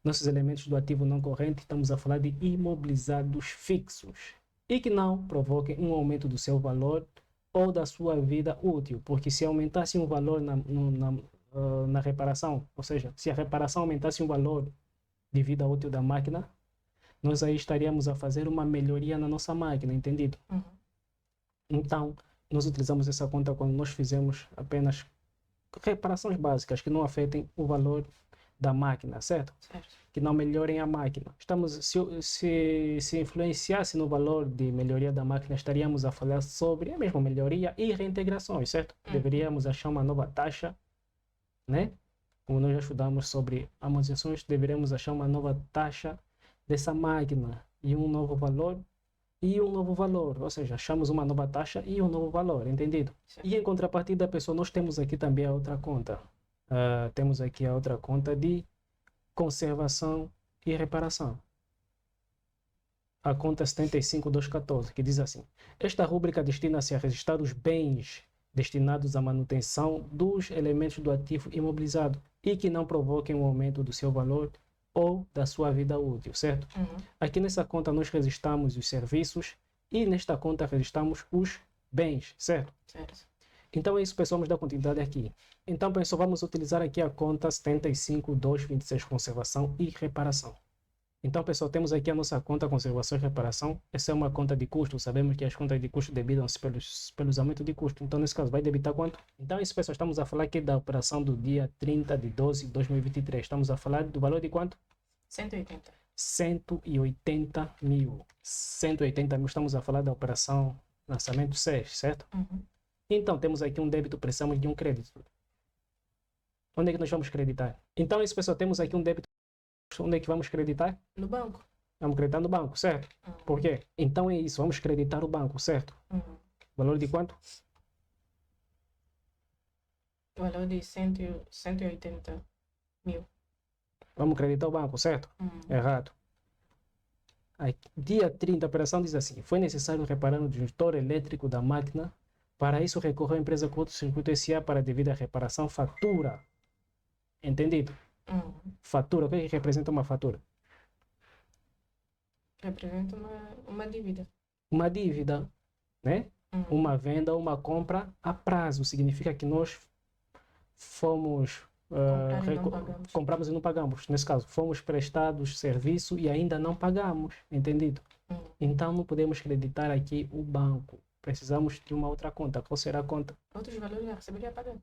nossos elementos do ativo não corrente, estamos a falar de imobilizados fixos e que não provoquem um aumento do seu valor ou da sua vida útil, porque se aumentasse um valor na reparação, ou seja, se a reparação aumentasse um valor de vida útil da máquina, nós aí estaríamos a fazer uma melhoria na nossa máquina, entendido? Uhum. Então, nós utilizamos essa conta quando nós fizemos apenas reparações básicas que não afetem o valor da máquina, certo? Certo. Que não melhorem a máquina. Se influenciasse no valor de melhoria da máquina, estaríamos a falar sobre a mesma melhoria e reintegrações, certo? Uhum. Deveríamos achar uma nova taxa, né? Como nós já estudamos sobre amortizações, deveríamos achar uma nova taxa dessa máquina e um novo valor, ou seja, achamos uma nova taxa e um novo valor, entendido? Certo. E em contrapartida, pessoal, nós temos aqui também a outra conta. Temos aqui a outra conta de conservação e reparação. A conta 75214, que diz assim: esta rúbrica destina-se a registrar os bens destinados à manutenção dos elementos do ativo imobilizado e que não provoquem um aumento do seu valor ou da sua vida útil, certo? Uhum. Aqui nessa conta nós registramos os serviços e nesta conta registramos os bens, certo? Certo. Então é isso, pessoal, vamos dar continuidade aqui. Então, pessoal, vamos utilizar aqui a conta 75226, conservação e reparação. Então, pessoal, temos aqui a nossa conta conservação e reparação. Essa é uma conta de custo. Sabemos que as contas de custo debitam-se pelos aumentos de custo. Então, nesse caso, vai debitar quanto? Então, é isso, pessoal, estamos a falar aqui da operação do dia 30 de 12 de 2023. Estamos a falar do valor de quanto? 180. 180 mil. 180 mil, estamos a falar da operação lançamento 6, certo? Uhum. Então, temos aqui um débito, precisamos de um crédito. Onde é que nós vamos creditar? Então, isso, pessoal, temos aqui um débito. Onde é que vamos creditar? No banco. Vamos creditar no banco, certo? Uhum. Por quê? Então é isso, vamos creditar o banco, certo? Uhum. Valor de quanto? O valor de 180 mil. Vamos creditar o banco, certo? Uhum. Errado. Aí, dia 30, a operação diz assim: foi necessário reparar o disjuntor elétrico da máquina. Para isso, recorreu a empresa Curto-Circuito SA para devida reparação fatura. Entendido? Uhum. Fatura, o que é que representa uma fatura? Representa uma dívida. Uma dívida, né? Uhum. Uma venda ou uma compra a prazo. Significa que nós fomos Comprar e não pagamos. compramos e não pagamos. Nesse caso, fomos prestados serviço e ainda não pagamos. Entendido? Uhum. Então, não podemos creditar aqui o banco. Precisamos de uma outra conta. Qual será a conta? Outros valores já receberia pagar.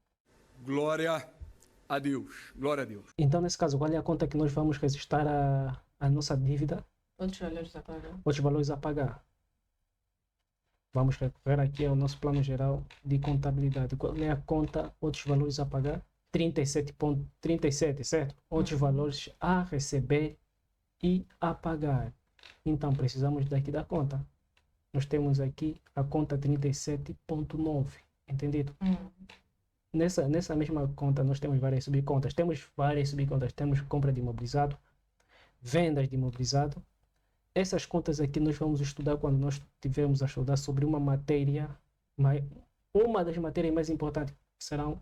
Glória a Deus. Glória a Deus. Então, nesse caso, qual é a conta que nós vamos registrar a nossa dívida? Outros valores a pagar. Outros valores a pagar. Vamos recorrer aqui ao nosso plano geral de contabilidade. Qual é a conta outros valores a pagar? 37,37, certo? Outros valores a receber e a pagar. Então, precisamos daqui da conta. Nós temos aqui a conta 37,9. Entendido? Uhum. Nessa mesma conta, nós temos várias subcontas. Temos compra de imobilizado, vendas de imobilizado. Essas contas aqui nós vamos estudar quando nós tivermos a estudar sobre uma matéria, uma das matérias mais importantes serão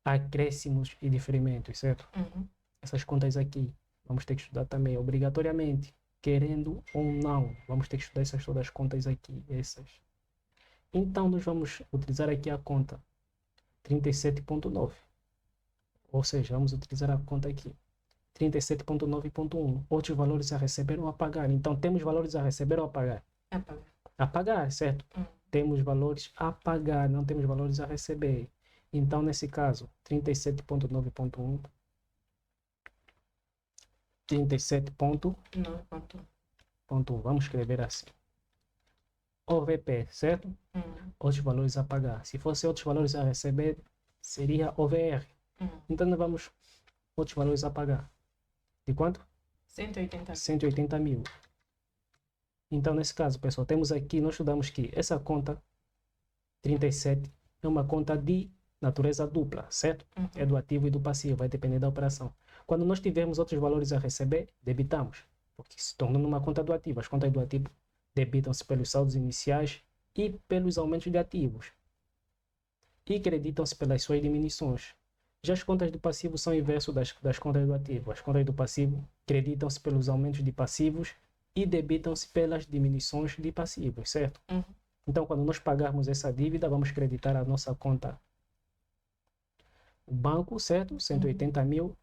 acréscimos e diferimentos, certo? Uhum. Essas contas aqui vamos ter que estudar também, obrigatoriamente, querendo ou não, vamos ter que estudar todas as contas aqui, essas. Então, nós vamos utilizar aqui a conta 37,9. Ou seja, vamos utilizar a conta aqui. 37.9.1. Outros valores a receber ou a pagar. Então, temos valores a receber ou a pagar? A pagar. A pagar, certo? Temos valores a pagar, não temos valores a receber. Então, nesse caso, 37.9.1, 37.1, vamos escrever assim. OVP, certo? Outros valores a pagar. Se fosse outros valores a receber, seria OVR. Então, nós vamos outros valores a pagar. De quanto? 180. 180 mil. Então, nesse caso, pessoal, temos aqui, nós estudamos que essa conta 37 é uma conta de natureza dupla, certo? É do ativo e do passivo, vai depender da operação. Quando nós tivermos outros valores a receber, debitamos, porque se torna uma conta do ativo. As contas do ativo debitam-se pelos saldos iniciais e pelos aumentos de ativos. E creditam-se pelas suas diminuições. Já as contas do passivo são o inverso das contas do ativo. As contas do passivo creditam-se pelos aumentos de passivos e debitam-se pelas diminuições de passivos, certo? Então, quando nós pagarmos essa dívida, vamos creditar a nossa conta o banco, certo? 180 mil.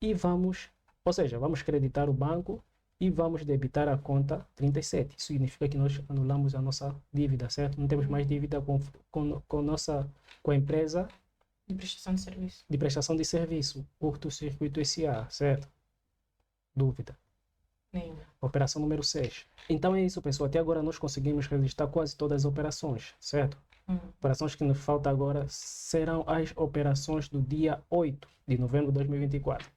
E vamos creditar o banco e vamos debitar a conta 37. Isso significa que nós anulamos a nossa dívida, certo? Não temos mais dívida com a empresa De prestação de serviço. de prestação de serviço, Curto-Circuito S.A., certo? Dúvida. Nenhuma. Operação número 6. Então é isso, pessoal. Até agora nós conseguimos registrar quase todas as operações, certo? Operações que nos faltam agora serão as operações do dia 8 de novembro de 2024.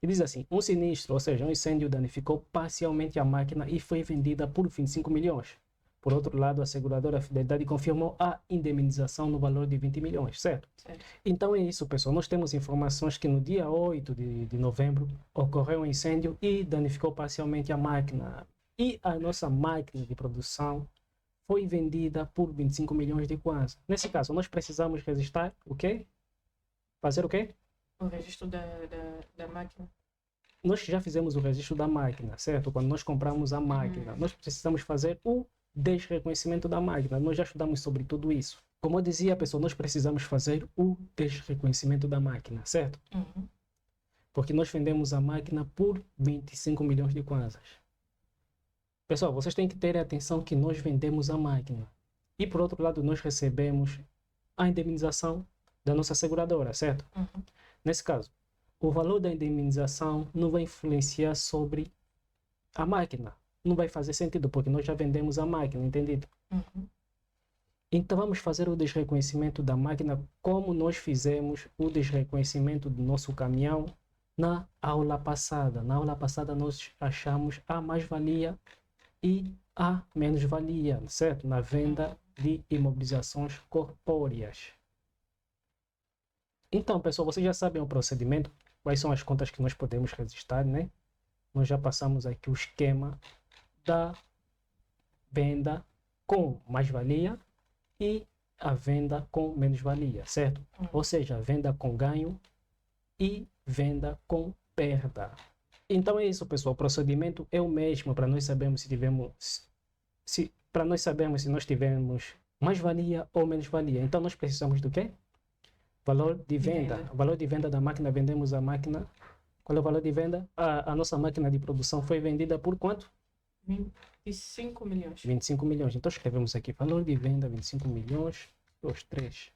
E diz assim, um sinistro, ou seja, um incêndio danificou parcialmente a máquina e foi vendida por 25 milhões. Por outro lado, a seguradora Fidelidade confirmou a indemnização no valor de 20 milhões, certo? Então é isso, pessoal. Nós temos informações que no dia 8 de novembro ocorreu um incêndio e danificou parcialmente a máquina. E a nossa máquina de produção foi vendida por 25 milhões de kwanza. Nesse caso, nós precisamos registrar o quê? Fazer o quê? O registro da máquina. Nós já fizemos o registro da máquina, certo? Quando nós compramos a máquina, nós precisamos fazer o desreconhecimento da máquina. Nós já estudamos sobre tudo isso. Como eu dizia, pessoal, nós precisamos fazer o desreconhecimento da máquina, certo? Porque nós vendemos a máquina por 25 milhões de kwanzas. Pessoal, vocês têm que ter atenção que nós vendemos a máquina. E por outro lado, nós recebemos a indemnização da nossa seguradora, certo? Nesse caso, o valor da indemnização não vai influenciar sobre a máquina. Não vai fazer sentido, porque nós já vendemos a máquina, entendido? Então vamos fazer o desreconhecimento da máquina como nós fizemos o desreconhecimento do nosso caminhão na aula passada. Na aula passada nós achamos a mais-valia e a menos-valia, certo? Na venda de imobilizações corpóreas. Então, pessoal, vocês já sabem o procedimento, quais são as contas que nós podemos registrar, né? Nós já passamos aqui o esquema da venda com mais-valia e a venda com menos-valia, certo? Ou seja, venda com ganho e venda com perda. Então é isso, pessoal. O procedimento é o mesmo para nós sabermos se nós tivemos mais-valia ou menos-valia. Então nós precisamos do quê? Valor de venda. O valor de venda da máquina, vendemos a máquina. Qual é o valor de venda? A nossa máquina de produção foi vendida por quanto? 25 milhões. 25 milhões. Então escrevemos aqui, valor de venda, 25 milhões, 2, 3.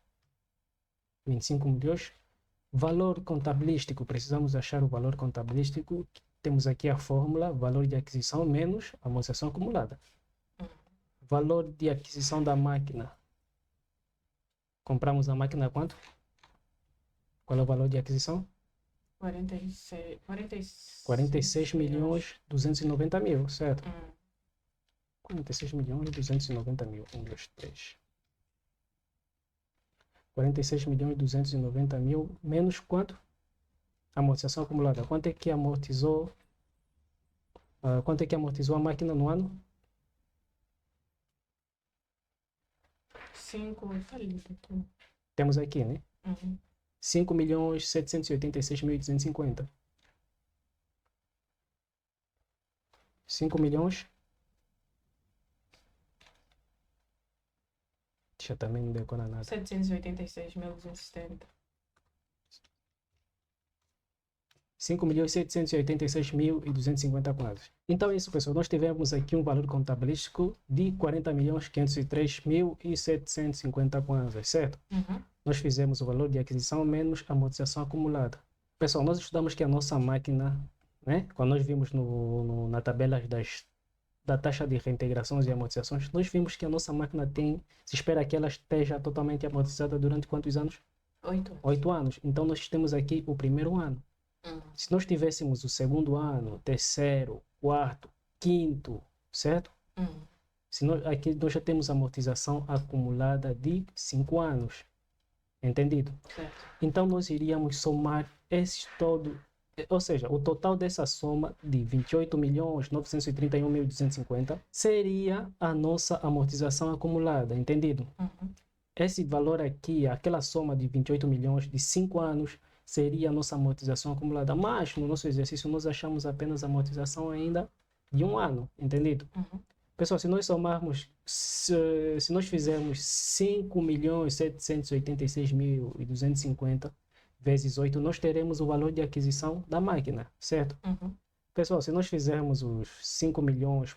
25 milhões. Valor contabilístico, precisamos achar o valor contabilístico. Temos aqui a fórmula, valor de aquisição menos amortização acumulada. Valor de aquisição da máquina. Compramos a máquina a quanto? Qual é o valor de aquisição? 46 milhões 290 mil, certo? 46 milhões 290 mil. 1, 2, 3. 46 milhões 290 mil menos quanto? Amortização acumulada. Quanto é que amortizou? Quanto é que amortizou a máquina no ano? 5, tá lindo. Temos aqui, né? 5 milhões 786 mil 250. 5 milhões. Deixa eu também não decorar nada. 786.270. 5.786.250 kwanzas. Então é isso, pessoal. Nós tivemos aqui um valor contabilístico de 40.503.750 kwanzas, certo? Uhum. Nós fizemos o valor de aquisição menos amortização acumulada. Pessoal, nós estudamos que a nossa máquina, né? Quando nós vimos na tabela da taxa de reintegrações e amortizações, nós vimos que a nossa máquina se espera que ela esteja totalmente amortizada durante quantos anos? 8. 8 anos. Então nós temos aqui o primeiro ano. Se nós tivéssemos o segundo ano, terceiro, quarto, quinto, certo? Aqui nós já temos amortização acumulada de 5 anos. Entendido? Certo. Então nós iríamos somar esses todos, ou seja, o total dessa soma de 28.931.250 seria a nossa amortização acumulada, entendido? Esse valor aqui, aquela soma de 28 milhões de 5 anos, seria a nossa amortização acumulada. Mas no nosso exercício nós achamos apenas a amortização ainda de 1 ano, entendido? Pessoal, se nós somarmos, se nós fizermos 5.786.250 vezes 8, nós teremos o valor de aquisição da máquina, certo? Pessoal, se nós fizermos os 5 milhões,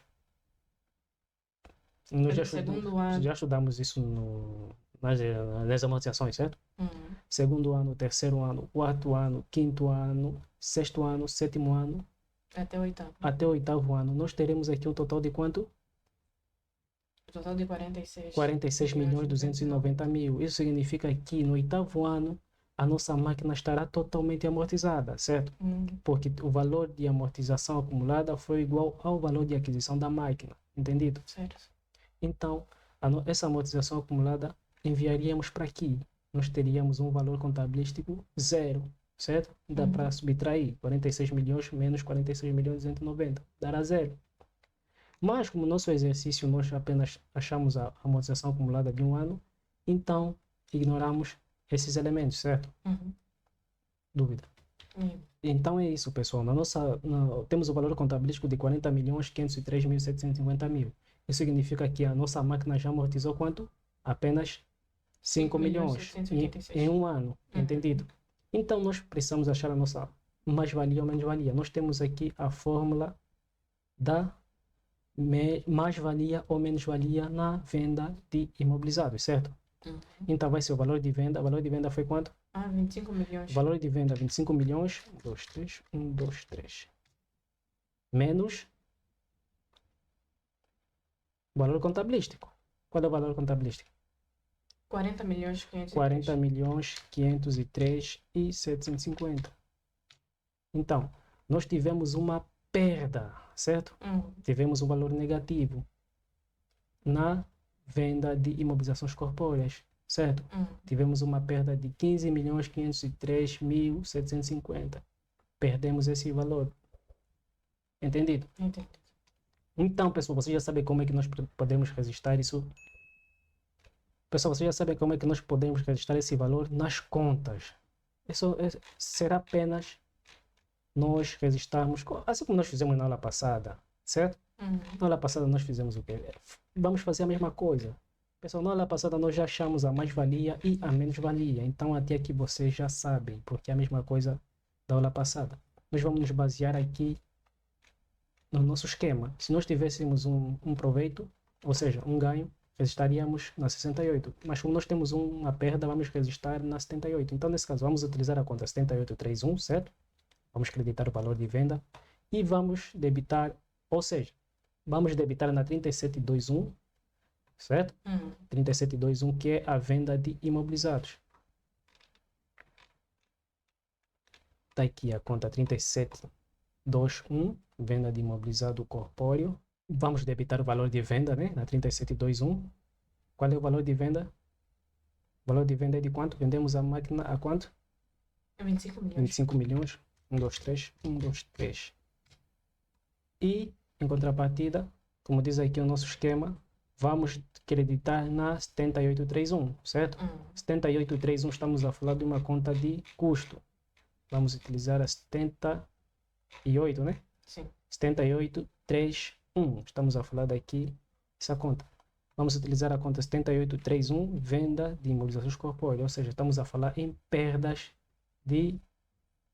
nós já estudamos isso nas amortizações, certo? Segundo ano, terceiro ano, quarto ano, quinto ano, sexto ano, sétimo ano, até o oitavo. Até o oitavo ano, nós teremos aqui um total de quanto? O total de 46. 46.290.000. Isso significa que no oitavo ano a nossa máquina estará totalmente amortizada, certo? Porque o valor de amortização acumulada foi igual ao valor de aquisição da máquina, entendido? Certo. Então, essa amortização acumulada enviaríamos para aqui. Nós teríamos um valor contabilístico 0, certo? Dá para subtrair 46 milhões menos 46.290, dará 0. Mas como nosso exercício nós apenas achamos a amortização acumulada de 1 ano, então ignoramos esses elementos, certo? Dúvida? Então é isso, pessoal. Temos o valor contabilístico de 40.503.750.000. Isso significa que a nossa máquina já amortizou quanto? Apenas 5 milhões em 1 ano, entendido? Então nós precisamos achar a nossa mais-valia ou menos-valia. Nós temos aqui a fórmula da mais-valia ou menos-valia na venda de imobilizados, certo? Então vai ser o valor de venda. O valor de venda foi quanto? 25 milhões. O valor de venda 25 milhões. 1, 2, 3. Menos o valor contabilístico. Qual é o valor contabilístico? 40.503.750. Então, nós tivemos uma perda, certo? Tivemos um valor negativo na venda de imobilizações corpóreas, certo? Tivemos uma perda de 15.503.750. Perdemos esse valor. Entendido? Entendido. Então, pessoal, vocês já sabem como é que nós podemos registrar isso? Pessoal, vocês já sabem como é que nós podemos registrar esse valor nas contas. Isso será apenas nós registrarmos, assim como nós fizemos na aula passada, certo? Na aula passada nós fizemos o quê? Vamos fazer a mesma coisa. Pessoal, na aula passada nós já achamos a mais-valia e a menos-valia. Então até aqui vocês já sabem, porque é a mesma coisa da aula passada. Nós vamos nos basear aqui no nosso esquema. Se nós tivéssemos um proveito, ou seja, um ganho, registraríamos na 68. Mas como nós temos uma perda, vamos registrar na 78. Então nesse caso vamos utilizar a conta 7831, certo? Vamos creditar o valor de venda e vamos debitar, ou seja, vamos debitar na 3721, certo? 3721, que é a venda de imobilizados. Está aqui a conta 3721, venda de imobilizado corpóreo. Vamos debitar o valor de venda, né? Na 3721. Qual é o valor de venda? O valor de venda é de quanto? Vendemos a máquina a quanto? 25 milhões. 25 milhões. 1, 2, 3. 1, 2, 3. E, em contrapartida, como diz aqui o nosso esquema, vamos creditar na 7831, certo? 7831 estamos a falar de uma conta de custo. Vamos utilizar a 78, né? Sim. 7831. Estamos a falar daqui essa conta. Vamos utilizar a conta 7831, venda de imobilizações corpóreas, ou seja, estamos a falar em perdas de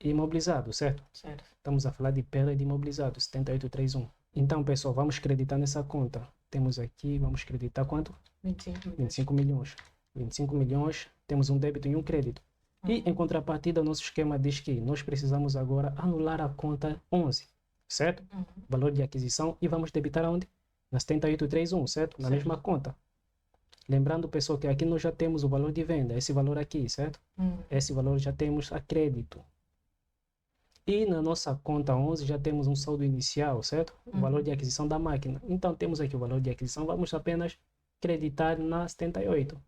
imobilizado, certo? Certo. Estamos a falar de perda de imobilizado, 7831. Então, pessoal, vamos creditar nessa conta. Temos aqui, vamos creditar quanto? 25 milhões. 25 milhões. 25 milhões, temos um débito e um crédito. E em contrapartida, nosso esquema diz que nós precisamos agora anular a conta 11, certo? Valor de aquisição, e vamos debitar aonde? Na 7831, certo? Na Certo. mesma conta. Lembrando, pessoal, que aqui nós já temos o valor de venda, esse valor aqui, certo? Esse valor já temos a crédito. E na nossa conta 11 já temos um saldo inicial, certo? O valor de aquisição da máquina. Então temos aqui o valor de aquisição, vamos apenas creditar na 78.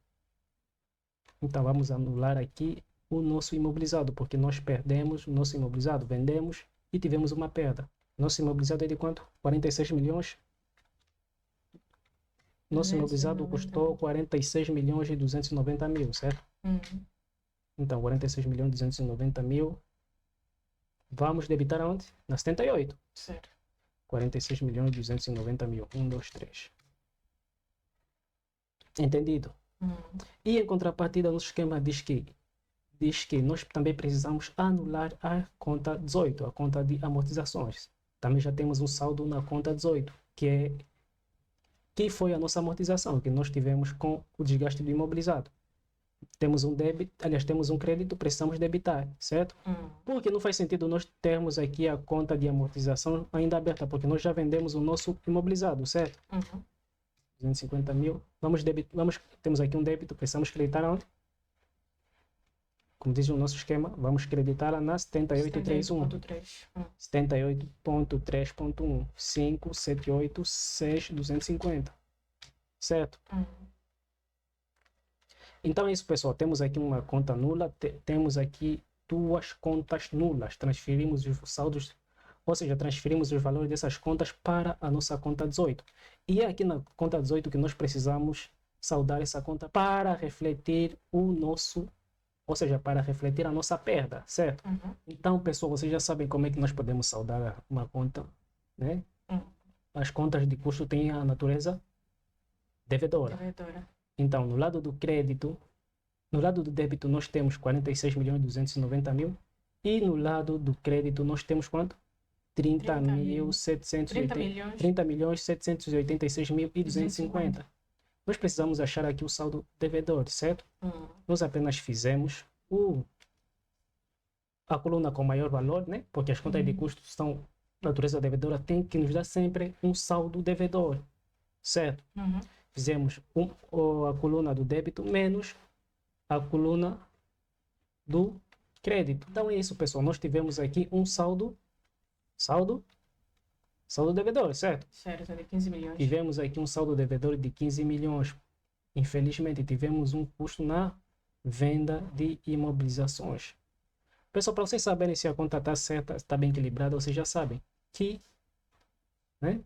Então vamos anular aqui o nosso imobilizado, porque nós perdemos o nosso imobilizado, vendemos e tivemos uma perda. Nosso imobilizado é de quanto? 46 milhões. Nosso imobilizado 290 custou 46 milhões e 290 mil, certo? Então 46 milhões e 290 mil. Vamos debitar aonde? Na 78. Certo. 46 milhões e 290 mil. 1, 2, 3. Entendido? E em contrapartida, nosso esquema diz que nós também precisamos anular a conta 18, a conta de amortizações. Também já temos um saldo na conta 18, que foi a nossa amortização, que nós tivemos com o desgaste do imobilizado. Temos um débito, aliás, temos um crédito, precisamos debitar, certo? Porque não faz sentido nós termos aqui a conta de amortização ainda aberta, porque nós já vendemos o nosso imobilizado, certo? 250 mil. Temos aqui um débito, precisamos creditar aonde? Como diz o nosso esquema, vamos creditar lá na 7831. 78.3.1. 578.6.250. Certo? Então é isso, pessoal. Temos aqui uma conta nula, temos aqui duas contas nulas. Transferimos os saldos, ou seja, transferimos os valores dessas contas para a nossa conta 18. E é aqui na conta 18 que nós precisamos saldar essa conta para refletir o nosso, ou seja, para refletir a nossa perda, certo? Então, pessoal, vocês já sabem como é que nós podemos saldar uma conta, né? As contas de custo têm a natureza devedora. Então, no lado do crédito, no lado do débito, nós temos 46 milhões e 290 mil. E no lado do crédito, nós temos quanto? 30 milhões 786 mil e 250. Nós precisamos achar aqui o saldo devedor, certo? Nós apenas fizemos a coluna com maior valor, né? Porque as contas de custos são natureza devedora, tem que nos dar sempre um saldo devedor, certo? Fizemos a coluna do débito menos a coluna do crédito. Então é isso, pessoal. Nós tivemos aqui um saldo devedor, certo? Certo, de 15 milhões. Tivemos aqui um saldo devedor de 15 milhões. Infelizmente, tivemos um custo na venda de imobilizações. Pessoal, para vocês saberem se a conta está certa, está bem equilibrada, vocês já sabem que, né?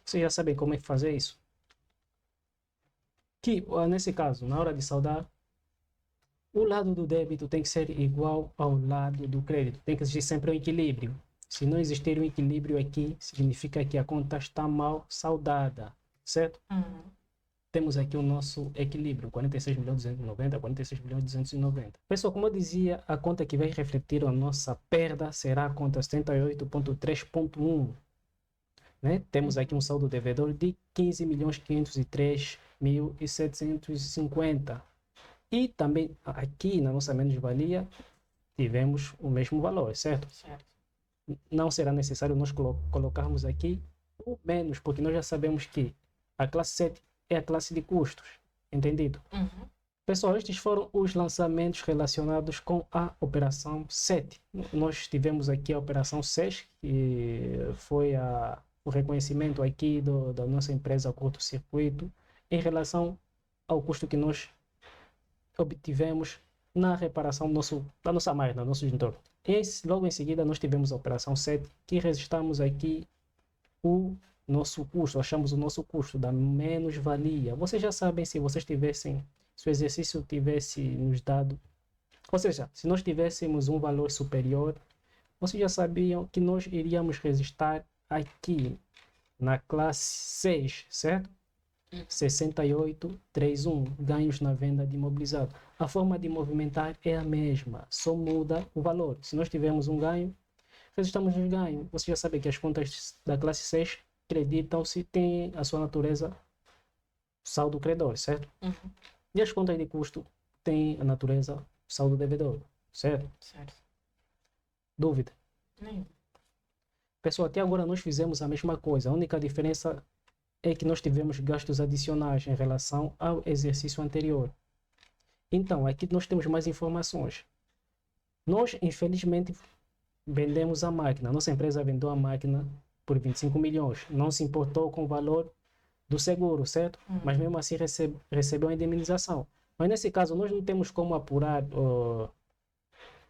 Vocês já sabem como é que fazer isso. Que, nesse caso, na hora de saldar, o lado do débito tem que ser igual ao lado do crédito. Tem que existir sempre um equilíbrio. Se não existir um equilíbrio aqui, significa que a conta está mal saldada, certo? Temos aqui o nosso equilíbrio, 46 milhões 290, 46 milhões 290. Pessoal, como eu dizia, a conta que vai refletir a nossa perda será a conta 78.3.1. Né? Temos aqui um saldo devedor de 15 milhões 503 mil e 750. E também aqui na nossa menos-valia tivemos o mesmo valor, certo? Não será necessário nós colocarmos aqui o menos, porque nós já sabemos que a classe 7 é a classe de custos. Entendido? Pessoal, estes foram os lançamentos relacionados com a operação 7. Nós tivemos aqui a operação 6, que foi o reconhecimento aqui da nossa empresa curto-circuito em relação ao custo que nós obtivemos na reparação da nossa máquina, do nosso entorno. Logo em seguida, nós tivemos a operação 7, que registramos aqui o nosso custo, achamos o nosso custo da menos-valia. Vocês já sabem, se o exercício tivesse nos dado, ou seja, se nós tivéssemos um valor superior, vocês já sabiam que nós iríamos registrar aqui na classe 6, certo? 6831, ganhos na venda de imobilizado. a forma de movimentar é a mesma, só muda o valor. Se nós tivermos um ganho, registramos um ganho. Você já sabe que as contas da classe 6 creditam-se, tem a sua natureza saldo credor, certo? Uhum. E as contas de custo têm a natureza saldo devedor, certo? Certo. Dúvida? Nem. Pessoal, até agora nós fizemos a mesma coisa. A única diferença é que nós tivemos gastos adicionais em relação ao exercício anterior. Então, aqui nós temos mais informações. Nós, infelizmente, vendemos a máquina. Nossa empresa vendeu a máquina por 25 milhões. Não se importou com o valor do seguro, certo? Mas mesmo assim recebeu a indemnização. Mas nesse caso, nós não temos como apurar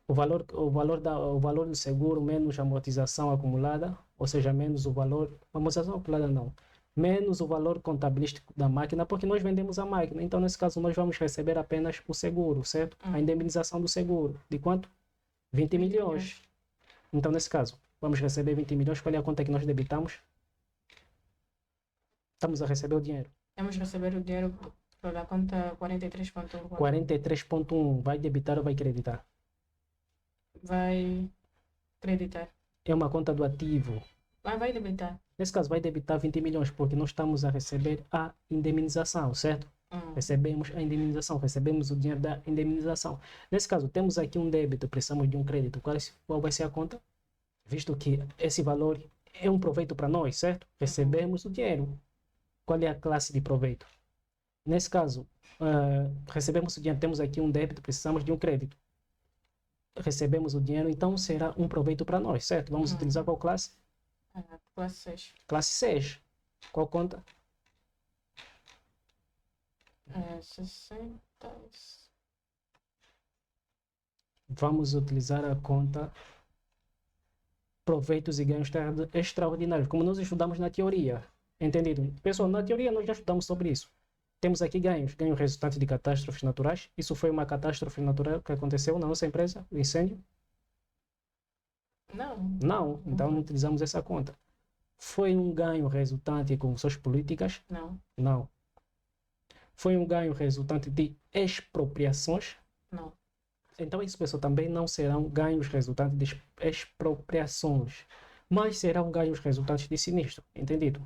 o valor do seguro menos a amortização acumulada, ou seja, menos o valor, amortização acumulada não, menos o valor contabilístico da máquina, porque nós vendemos a máquina. Então, nesse caso, nós vamos receber apenas o seguro, certo? A indemnização do seguro. De quanto? 20 milhões. Então, nesse caso, vamos receber 20 milhões. Qual é a conta que nós debitamos? Estamos a receber o dinheiro. Vamos receber o dinheiro pela conta 43.1. 43.1. Vai debitar ou vai creditar? Vai creditar. É uma conta do ativo. Mas vai debitar. Nesse caso, vai debitar 20 milhões, porque nós estamos a receber a indemnização, certo? Recebemos a indemnização, recebemos o dinheiro da indemnização. Nesse caso, temos aqui um débito, precisamos de um crédito. Qual vai ser a conta? Visto que esse valor é um proveito para nós, certo? Recebemos o dinheiro. Qual é a classe de proveito? Nesse caso, recebemos o dinheiro, temos aqui um débito, precisamos de um crédito. Recebemos o dinheiro, então será um proveito para nós, certo? Vamos utilizar qual classe? Classe 6. Classe 6. Qual conta? 60. Vamos utilizar a conta proveitos e ganhos extraordinários, como nós estudamos na teoria. Entendido? Pessoal, na teoria nós já estudamos sobre isso. Temos aqui ganhos resultantes de catástrofes naturais. Isso foi uma catástrofe natural que aconteceu na nossa empresa, o incêndio? Não. Não, então não utilizamos essa conta. Foi um ganho resultante de convulsões políticas? Não. Não. Foi um ganho resultante de expropriações? Não. Então isso, pessoal, também não serão ganhos resultantes de expropriações, mas serão ganhos resultantes de sinistro, entendido?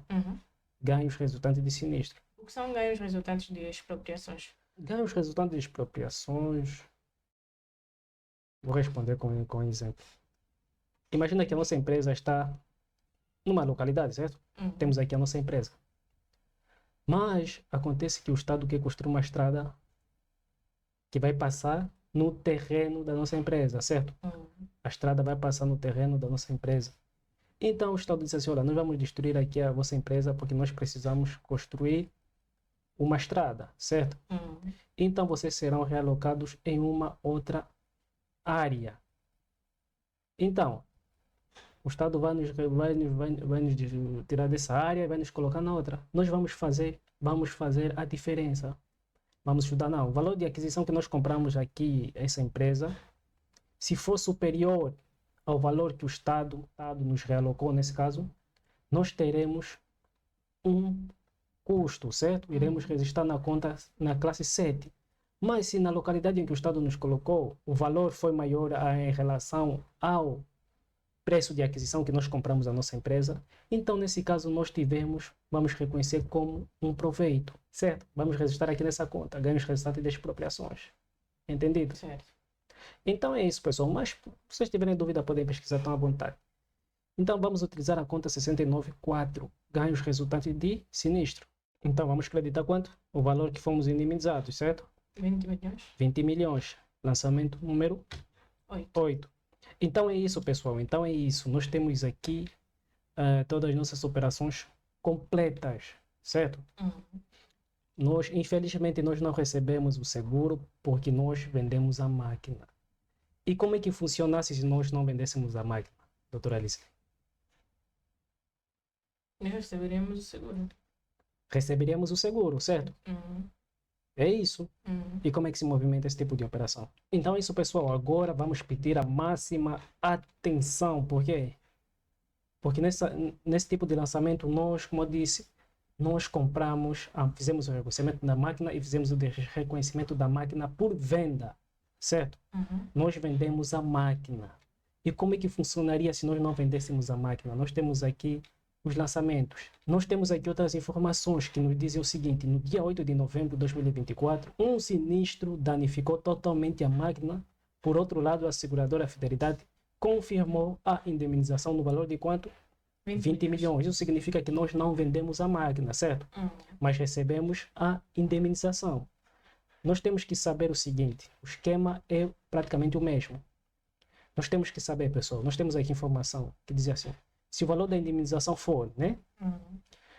Ganhos resultantes de sinistro. O que são ganhos resultantes de expropriações? Ganhos resultantes de expropriações... Vou responder com exemplo. Imagina que a nossa empresa está numa localidade, certo? Temos aqui a nossa empresa. Mas acontece que o Estado quer construir uma estrada que vai passar no terreno da nossa empresa, certo? A estrada vai passar no terreno da nossa empresa. Então o Estado disse assim, olha, nós vamos destruir aqui a vossa empresa porque nós precisamos construir uma estrada, certo? Então vocês serão realocados em uma outra área. Então, o Estado vai nos tirar dessa área e vai nos colocar na outra. Nós vamos fazer a diferença. Vamos estudar, não. O valor de aquisição que nós compramos aqui, essa empresa, se for superior ao valor que o Estado nos realocou, nesse caso, nós teremos um custo, certo? Iremos registrar na conta na classe 7. Mas se na localidade em que o Estado nos colocou, o valor foi maior em relação ao preço de aquisição que nós compramos a nossa empresa, então nesse caso nós vamos reconhecer como um proveito, certo? Vamos registrar aqui nessa conta, ganhos resultantes de expropriações. Entendido? Certo. Então é isso, pessoal. Mas se vocês tiverem dúvida, podem pesquisar, tão à vontade. Então vamos utilizar a conta 69.4, ganhos resultantes de sinistro. Então vamos creditar quanto? O valor que fomos indemnizados, certo? 20 milhões. 20 milhões. Lançamento número 8. Então é isso, pessoal. Então é isso. Nós temos aqui todas as nossas operações completas, certo? Infelizmente, nós não recebemos o seguro porque nós vendemos a máquina. E como é que funcionasse se nós não vendêssemos a máquina, doutora Alice? Nós receberíamos o seguro. Receberíamos o seguro, certo? É isso. E como é que se movimenta esse tipo de operação? Então é isso, pessoal. Agora vamos pedir a máxima atenção. Por quê? Porque nesse tipo de lançamento, nós, como eu disse, nós compramos, fizemos o reconhecimento da máquina e fizemos o reconhecimento da máquina por venda, certo? Nós vendemos a máquina. E como é que funcionaria se nós não vendêssemos a máquina? Nós temos aqui os lançamentos. Nós temos aqui outras informações que nos dizem o seguinte: no dia 8 de novembro de 2024, um sinistro danificou totalmente a máquina. Por outro lado, a seguradora Fidelidade confirmou a indemnização no valor de quanto? 20 milhões. Isso significa que nós não vendemos a máquina, certo? Mas recebemos a indemnização. Nós temos que saber o seguinte: o esquema é praticamente o mesmo. Nós temos que saber, pessoal, nós temos aqui informação que diz assim: se o valor da indemnização for, né?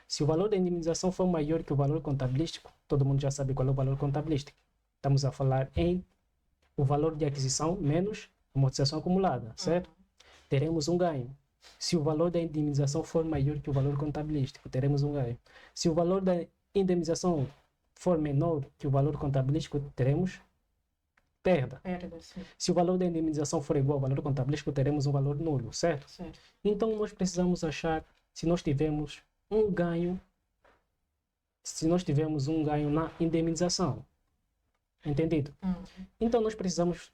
Se o valor da indemnização for maior que o valor contabilístico, todo mundo já sabe qual é o valor contabilístico. Estamos a falar em o valor de aquisição menos amortização acumulada, certo? Teremos um ganho. Se o valor da indemnização for maior que o valor contabilístico, teremos um ganho. Se o valor da indemnização for menor que o valor contabilístico, teremos perda. Sim. Se o valor da indemnização for igual ao valor contabilístico, teremos um valor nulo, certo? Então, nós precisamos achar se nós tivermos um ganho, na indemnização. Entendido? Então, nós precisamos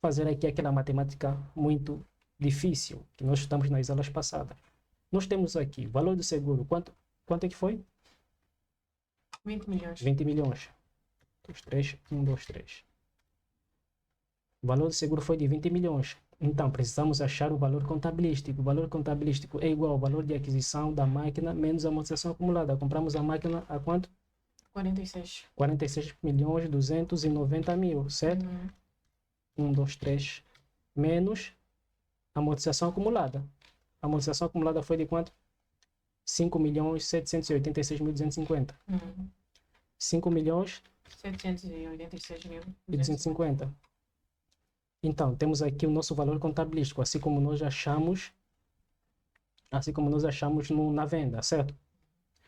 fazer aqui aquela matemática muito difícil que nós estudamos nas aulas passadas. Nós temos aqui o valor do seguro. Quanto é que foi? 20 milhões. 20 milhões. 2, 3, 1, 2, 3. O valor do seguro foi de 20 milhões. Então, precisamos achar o valor contabilístico. O valor contabilístico é igual ao valor de aquisição da máquina menos a amortização acumulada. Compramos a máquina a quanto? 46. 46 milhões 290 mil, certo? 1, 2, 3. Menos a amortização acumulada. A amortização acumulada foi de quanto? 5 milhões 786 mil 250. 5 milhões 786 mil 250. Então, temos aqui o nosso valor contabilístico, assim como nós achamos na venda, certo?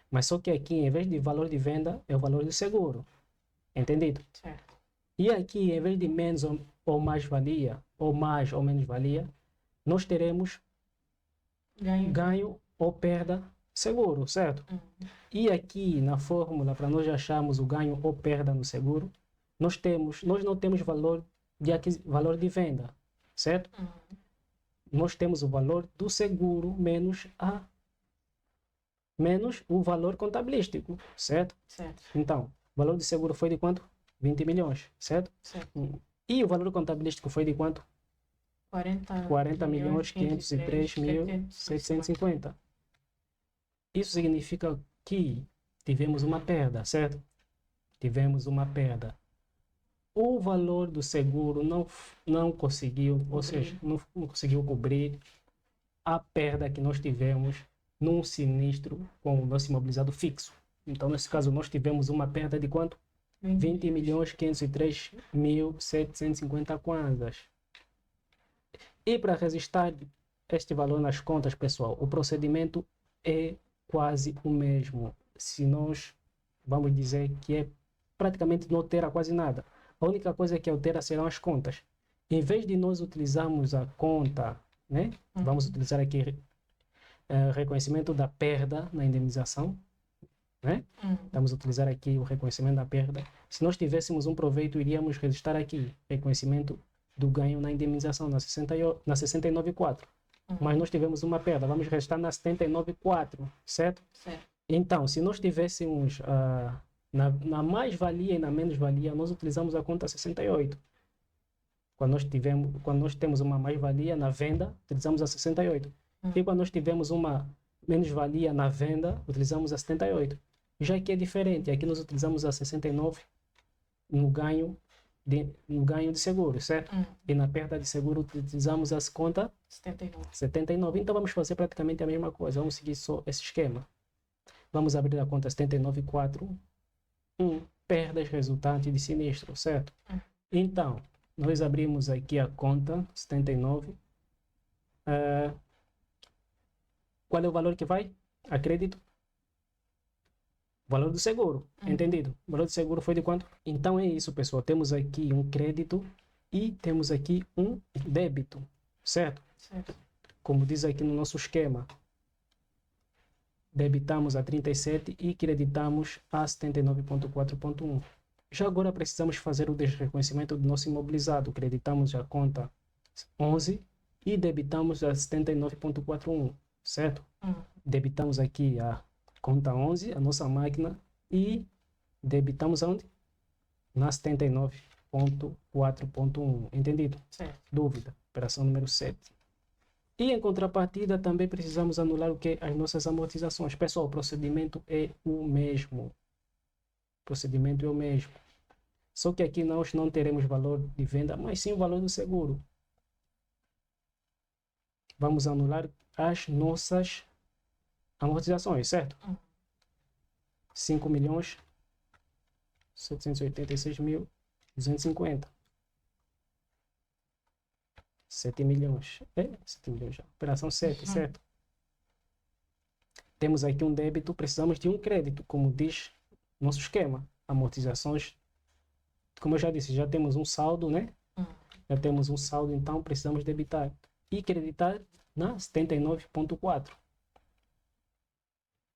Mas só que aqui, em vez de valor de venda, é o valor do seguro. Entendido? Certo. E aqui, em vez de menos ou mais valia, ou mais ou menos valia, nós teremos ganho ou perda seguro, certo? E aqui, na fórmula, para nós acharmos o ganho ou perda no seguro, nós não temos valor de venda, certo? Nós temos o valor do seguro menos o valor contabilístico, certo? Então, o valor do seguro foi de quanto? 20 milhões, certo? E o valor contabilístico foi de quanto? 40 milhões 503 mil 750. Isso significa que tivemos uma perda, certo? Tivemos uma perda. O valor do seguro não conseguiu, ou seja, não conseguiu cobrir a perda que nós tivemos num sinistro com o nosso imobilizado fixo. Então, nesse caso, nós tivemos uma perda de quanto? 20 milhões 503 mil 750 kwanzas. E para registrar este valor nas contas, pessoal, o procedimento é quase o mesmo. Se nós vamos dizer que é praticamente não altera quase nada. A única coisa que altera serão as contas. Em vez de nós utilizarmos a conta, né? Vamos utilizar aqui reconhecimento da perda na indemnização, né? Vamos utilizar aqui o reconhecimento da perda. Se nós tivéssemos um proveito, iríamos registrar aqui reconhecimento do ganho na indemnização na 69.4. Mas nós tivemos uma perda, vamos registrar na 79.4, certo? Então, se nós tivéssemos na mais-valia e na menos-valia, nós utilizamos a conta 68. Quando nós temos uma mais-valia na venda, utilizamos a 68. E quando nós tivemos uma menos-valia na venda, utilizamos a 78. Já que é diferente, aqui nós utilizamos a 69 no ganho de seguro, certo? E na perda de seguro utilizamos a conta 79. Então vamos fazer praticamente a mesma coisa, vamos seguir só esse esquema. Vamos abrir a conta 79.4. Perdas resultantes de sinistro, certo? Então, nós abrimos aqui a conta 79. Qual é o valor que vai a crédito? O valor do seguro, entendido? O valor do seguro foi de quanto? Então é isso, pessoal. Temos aqui um crédito e temos aqui um débito, certo? Como diz aqui no nosso esquema. debitamos a 37 e creditamos a 79.4.1. Já agora precisamos fazer o desreconhecimento do nosso imobilizado. Creditamos a conta 11 e debitamos a 79.41, certo? Debitamos aqui a conta 11, a nossa máquina, e debitamos aonde? Na 79.4.1. Entendido? Certo. Dúvida. Operação número 7. E em contrapartida também precisamos anular o que? As nossas amortizações. Pessoal, o procedimento é o mesmo. O procedimento é o mesmo. Só que aqui nós não teremos valor de venda, mas sim o valor do seguro. Vamos anular as nossas amortizações, certo? 5.786.250. 7 milhões. 7 milhões já. Operação 7, certo? Temos aqui um débito, precisamos de um crédito, como diz nosso esquema. Amortizações, como eu já disse, já temos um saldo, né? Já temos um saldo, então precisamos debitar. E creditar na 79.4.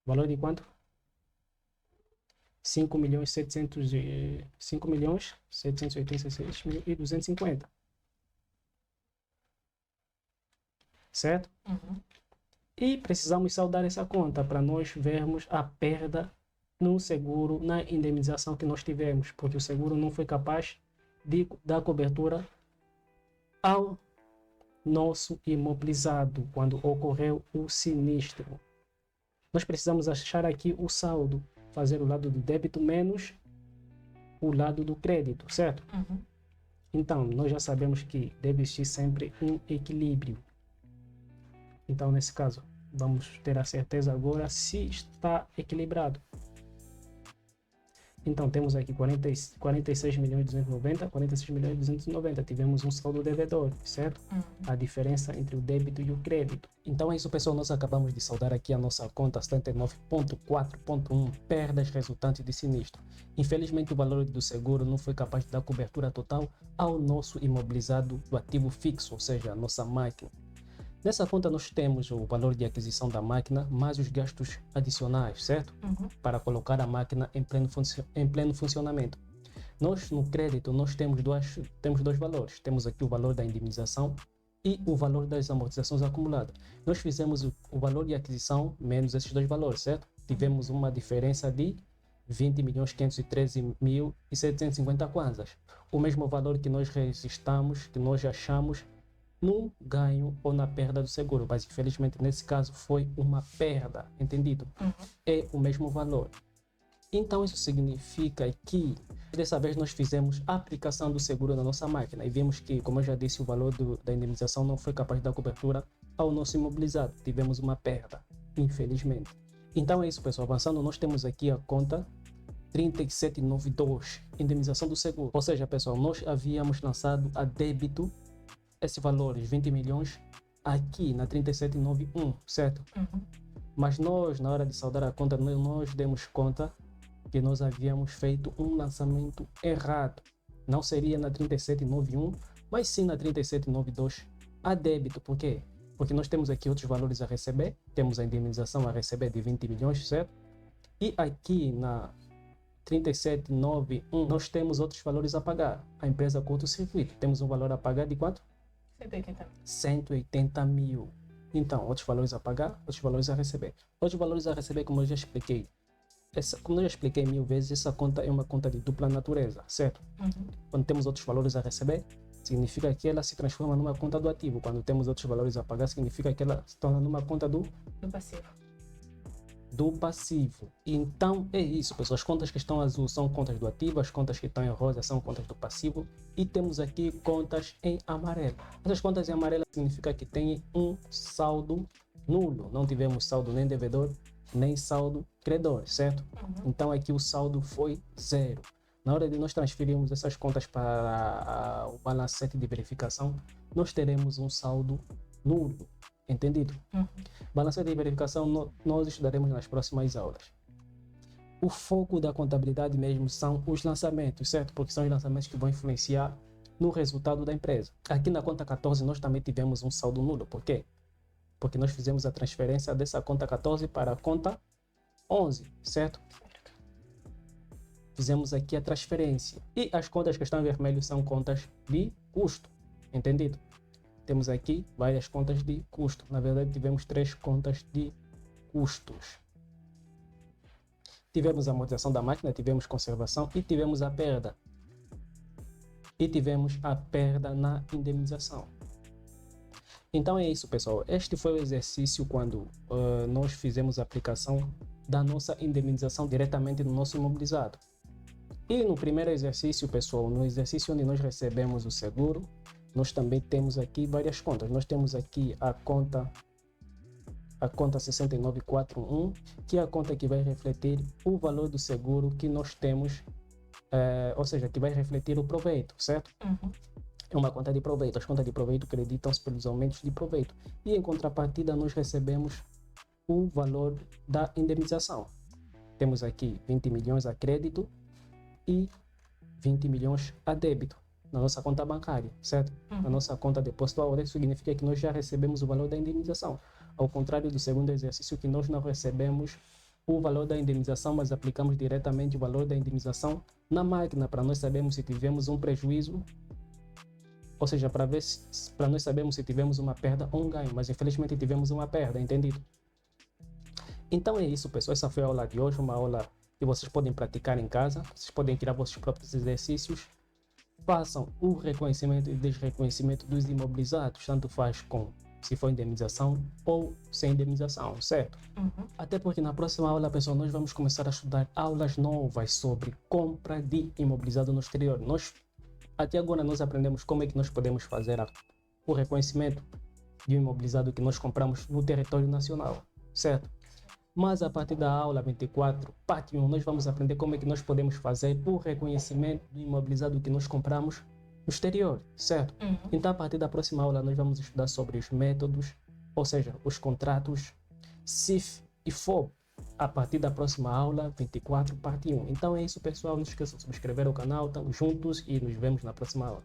Valor de quanto? 5.786.250. Certo? E precisamos saldar essa conta para nós vermos a perda no seguro, na indemnização que nós tivemos, porque o seguro não foi capaz de dar cobertura ao nosso imobilizado quando ocorreu o sinistro. Nós precisamos achar aqui o saldo, fazer o lado do débito menos o lado do crédito, certo? Então, nós já sabemos que deve existir sempre um equilíbrio. Então, nesse caso, vamos ter a certeza agora se está equilibrado. Então, temos aqui 46.290, 46.290. Tivemos um saldo devedor, certo? A diferença entre o débito e o crédito. Então é isso, pessoal. Nós acabamos de saldar aqui a nossa conta 79.4.1, perdas resultantes de sinistro. Infelizmente, o valor do seguro não foi capaz de dar cobertura total ao nosso imobilizado do ativo fixo, ou seja, a nossa máquina. Nessa conta nós temos o valor de aquisição da máquina, mais os gastos adicionais, certo? Para colocar a máquina em pleno funcionamento. Nós, no crédito, nós temos dois valores. Temos aqui o valor da indemnização e o valor das amortizações acumuladas. Nós fizemos o valor de aquisição menos esses dois valores, certo? Tivemos uma diferença de 20.513.750 kwanzas. O mesmo valor que nós registramos, que nós achamos no ganho ou na perda do seguro, mas infelizmente nesse caso foi uma perda, entendido? É o mesmo valor. Então isso significa que dessa vez nós fizemos a aplicação do seguro na nossa máquina e vimos que, como eu já disse, o valor da indemnização não foi capaz de dar cobertura ao nosso imobilizado. Tivemos uma perda, infelizmente. Então é isso, pessoal. Avançando, nós temos aqui a conta 3792, indemnização do seguro. Ou seja, pessoal, nós havíamos lançado a débito esse valor, 20 milhões, aqui na 3791, certo? Mas nós, na hora de saldar a conta, nós demos conta que nós havíamos feito um lançamento errado. Não seria na 3791, mas sim na 3792 a débito. Por quê? Porque nós temos aqui outros valores a receber, temos a indemnização a receber de 20 milhões, certo? E aqui na 3791 nós temos outros valores a pagar. A empresa curto-circuito, temos um valor a pagar de quanto? 180 mil. Então, outros valores a pagar, outros valores a receber. Outros valores a receber, como eu já expliquei. Como eu já expliquei 1000 vezes, essa conta é uma conta de dupla natureza, certo? Quando temos outros valores a receber, significa que ela se transforma numa conta do ativo. Quando temos outros valores a pagar, significa que ela se torna numa conta do passivo. Então é isso, pessoal. As contas que estão azul são contas do ativo, as contas que estão em rosa são contas do passivo e temos aqui contas em amarelo. Essas contas em amarelo significa que tem um saldo nulo. Não tivemos saldo nem devedor, nem saldo credor, certo? Então aqui o saldo foi zero. Na hora de nós transferirmos essas contas para o balancete de verificação, nós teremos um saldo nulo. Entendido? Balancete de verificação nós estudaremos nas próximas aulas. O foco da contabilidade mesmo são os lançamentos, certo? Porque são os lançamentos que vão influenciar no resultado da empresa. Aqui na conta 14 nós também tivemos um saldo nulo. Por quê? Porque nós fizemos a transferência dessa conta 14 para a conta 11, certo? Fizemos aqui a transferência. E as contas que estão em vermelho são contas de custo, entendido? Temos aqui várias contas de custo. Na verdade, tivemos 3 contas de custos. Tivemos a amortização da máquina, tivemos conservação e tivemos a perda. E tivemos a perda na indemnização. Então é isso, pessoal. Este foi o exercício quando nós fizemos a aplicação da nossa indemnização diretamente no nosso imobilizado. E no primeiro exercício, pessoal, no exercício onde nós recebemos o seguro, nós também temos aqui várias contas. Nós temos aqui a conta 6941, que é a conta que vai refletir o valor do seguro que nós temos, ou seja, que vai refletir o proveito, certo? É uma conta de proveito. As contas de proveito creditam-se pelos aumentos de proveito. E em contrapartida, nós recebemos o valor da indemnização. Temos aqui 20 milhões a crédito e 20 milhões a débito na nossa conta bancária, certo? Na nossa conta de depósito a hora, isso significa que nós já recebemos o valor da indemnização. Ao contrário do segundo exercício, que nós não recebemos o valor da indemnização, mas aplicamos diretamente o valor da indemnização na máquina, para nós sabermos se tivemos um prejuízo, ou seja, para nós sabermos se tivemos uma perda ou um ganho, mas infelizmente tivemos uma perda, entendido? Então é isso, pessoal. Essa foi a aula de hoje, uma aula que vocês podem praticar em casa, vocês podem tirar vossos próprios exercícios, façam o reconhecimento e desreconhecimento dos imobilizados, tanto faz com se for indemnização ou sem indemnização, certo? Até porque na próxima aula, pessoal, nós vamos começar a estudar aulas novas sobre compra de imobilizado no exterior. Até agora nós aprendemos como é que nós podemos fazer o reconhecimento de um imobilizado que nós compramos no território nacional, certo? Mas a partir da aula 24, parte 1, nós vamos aprender como é que nós podemos fazer o reconhecimento do imobilizado que nós compramos no exterior, certo? Então, a partir da próxima aula, nós vamos estudar sobre os métodos, ou seja, os contratos CIF e FOB, a partir da próxima aula 24, parte 1. Então é isso, pessoal. Não esqueçam de subscrever o canal, estamos juntos e nos vemos na próxima aula.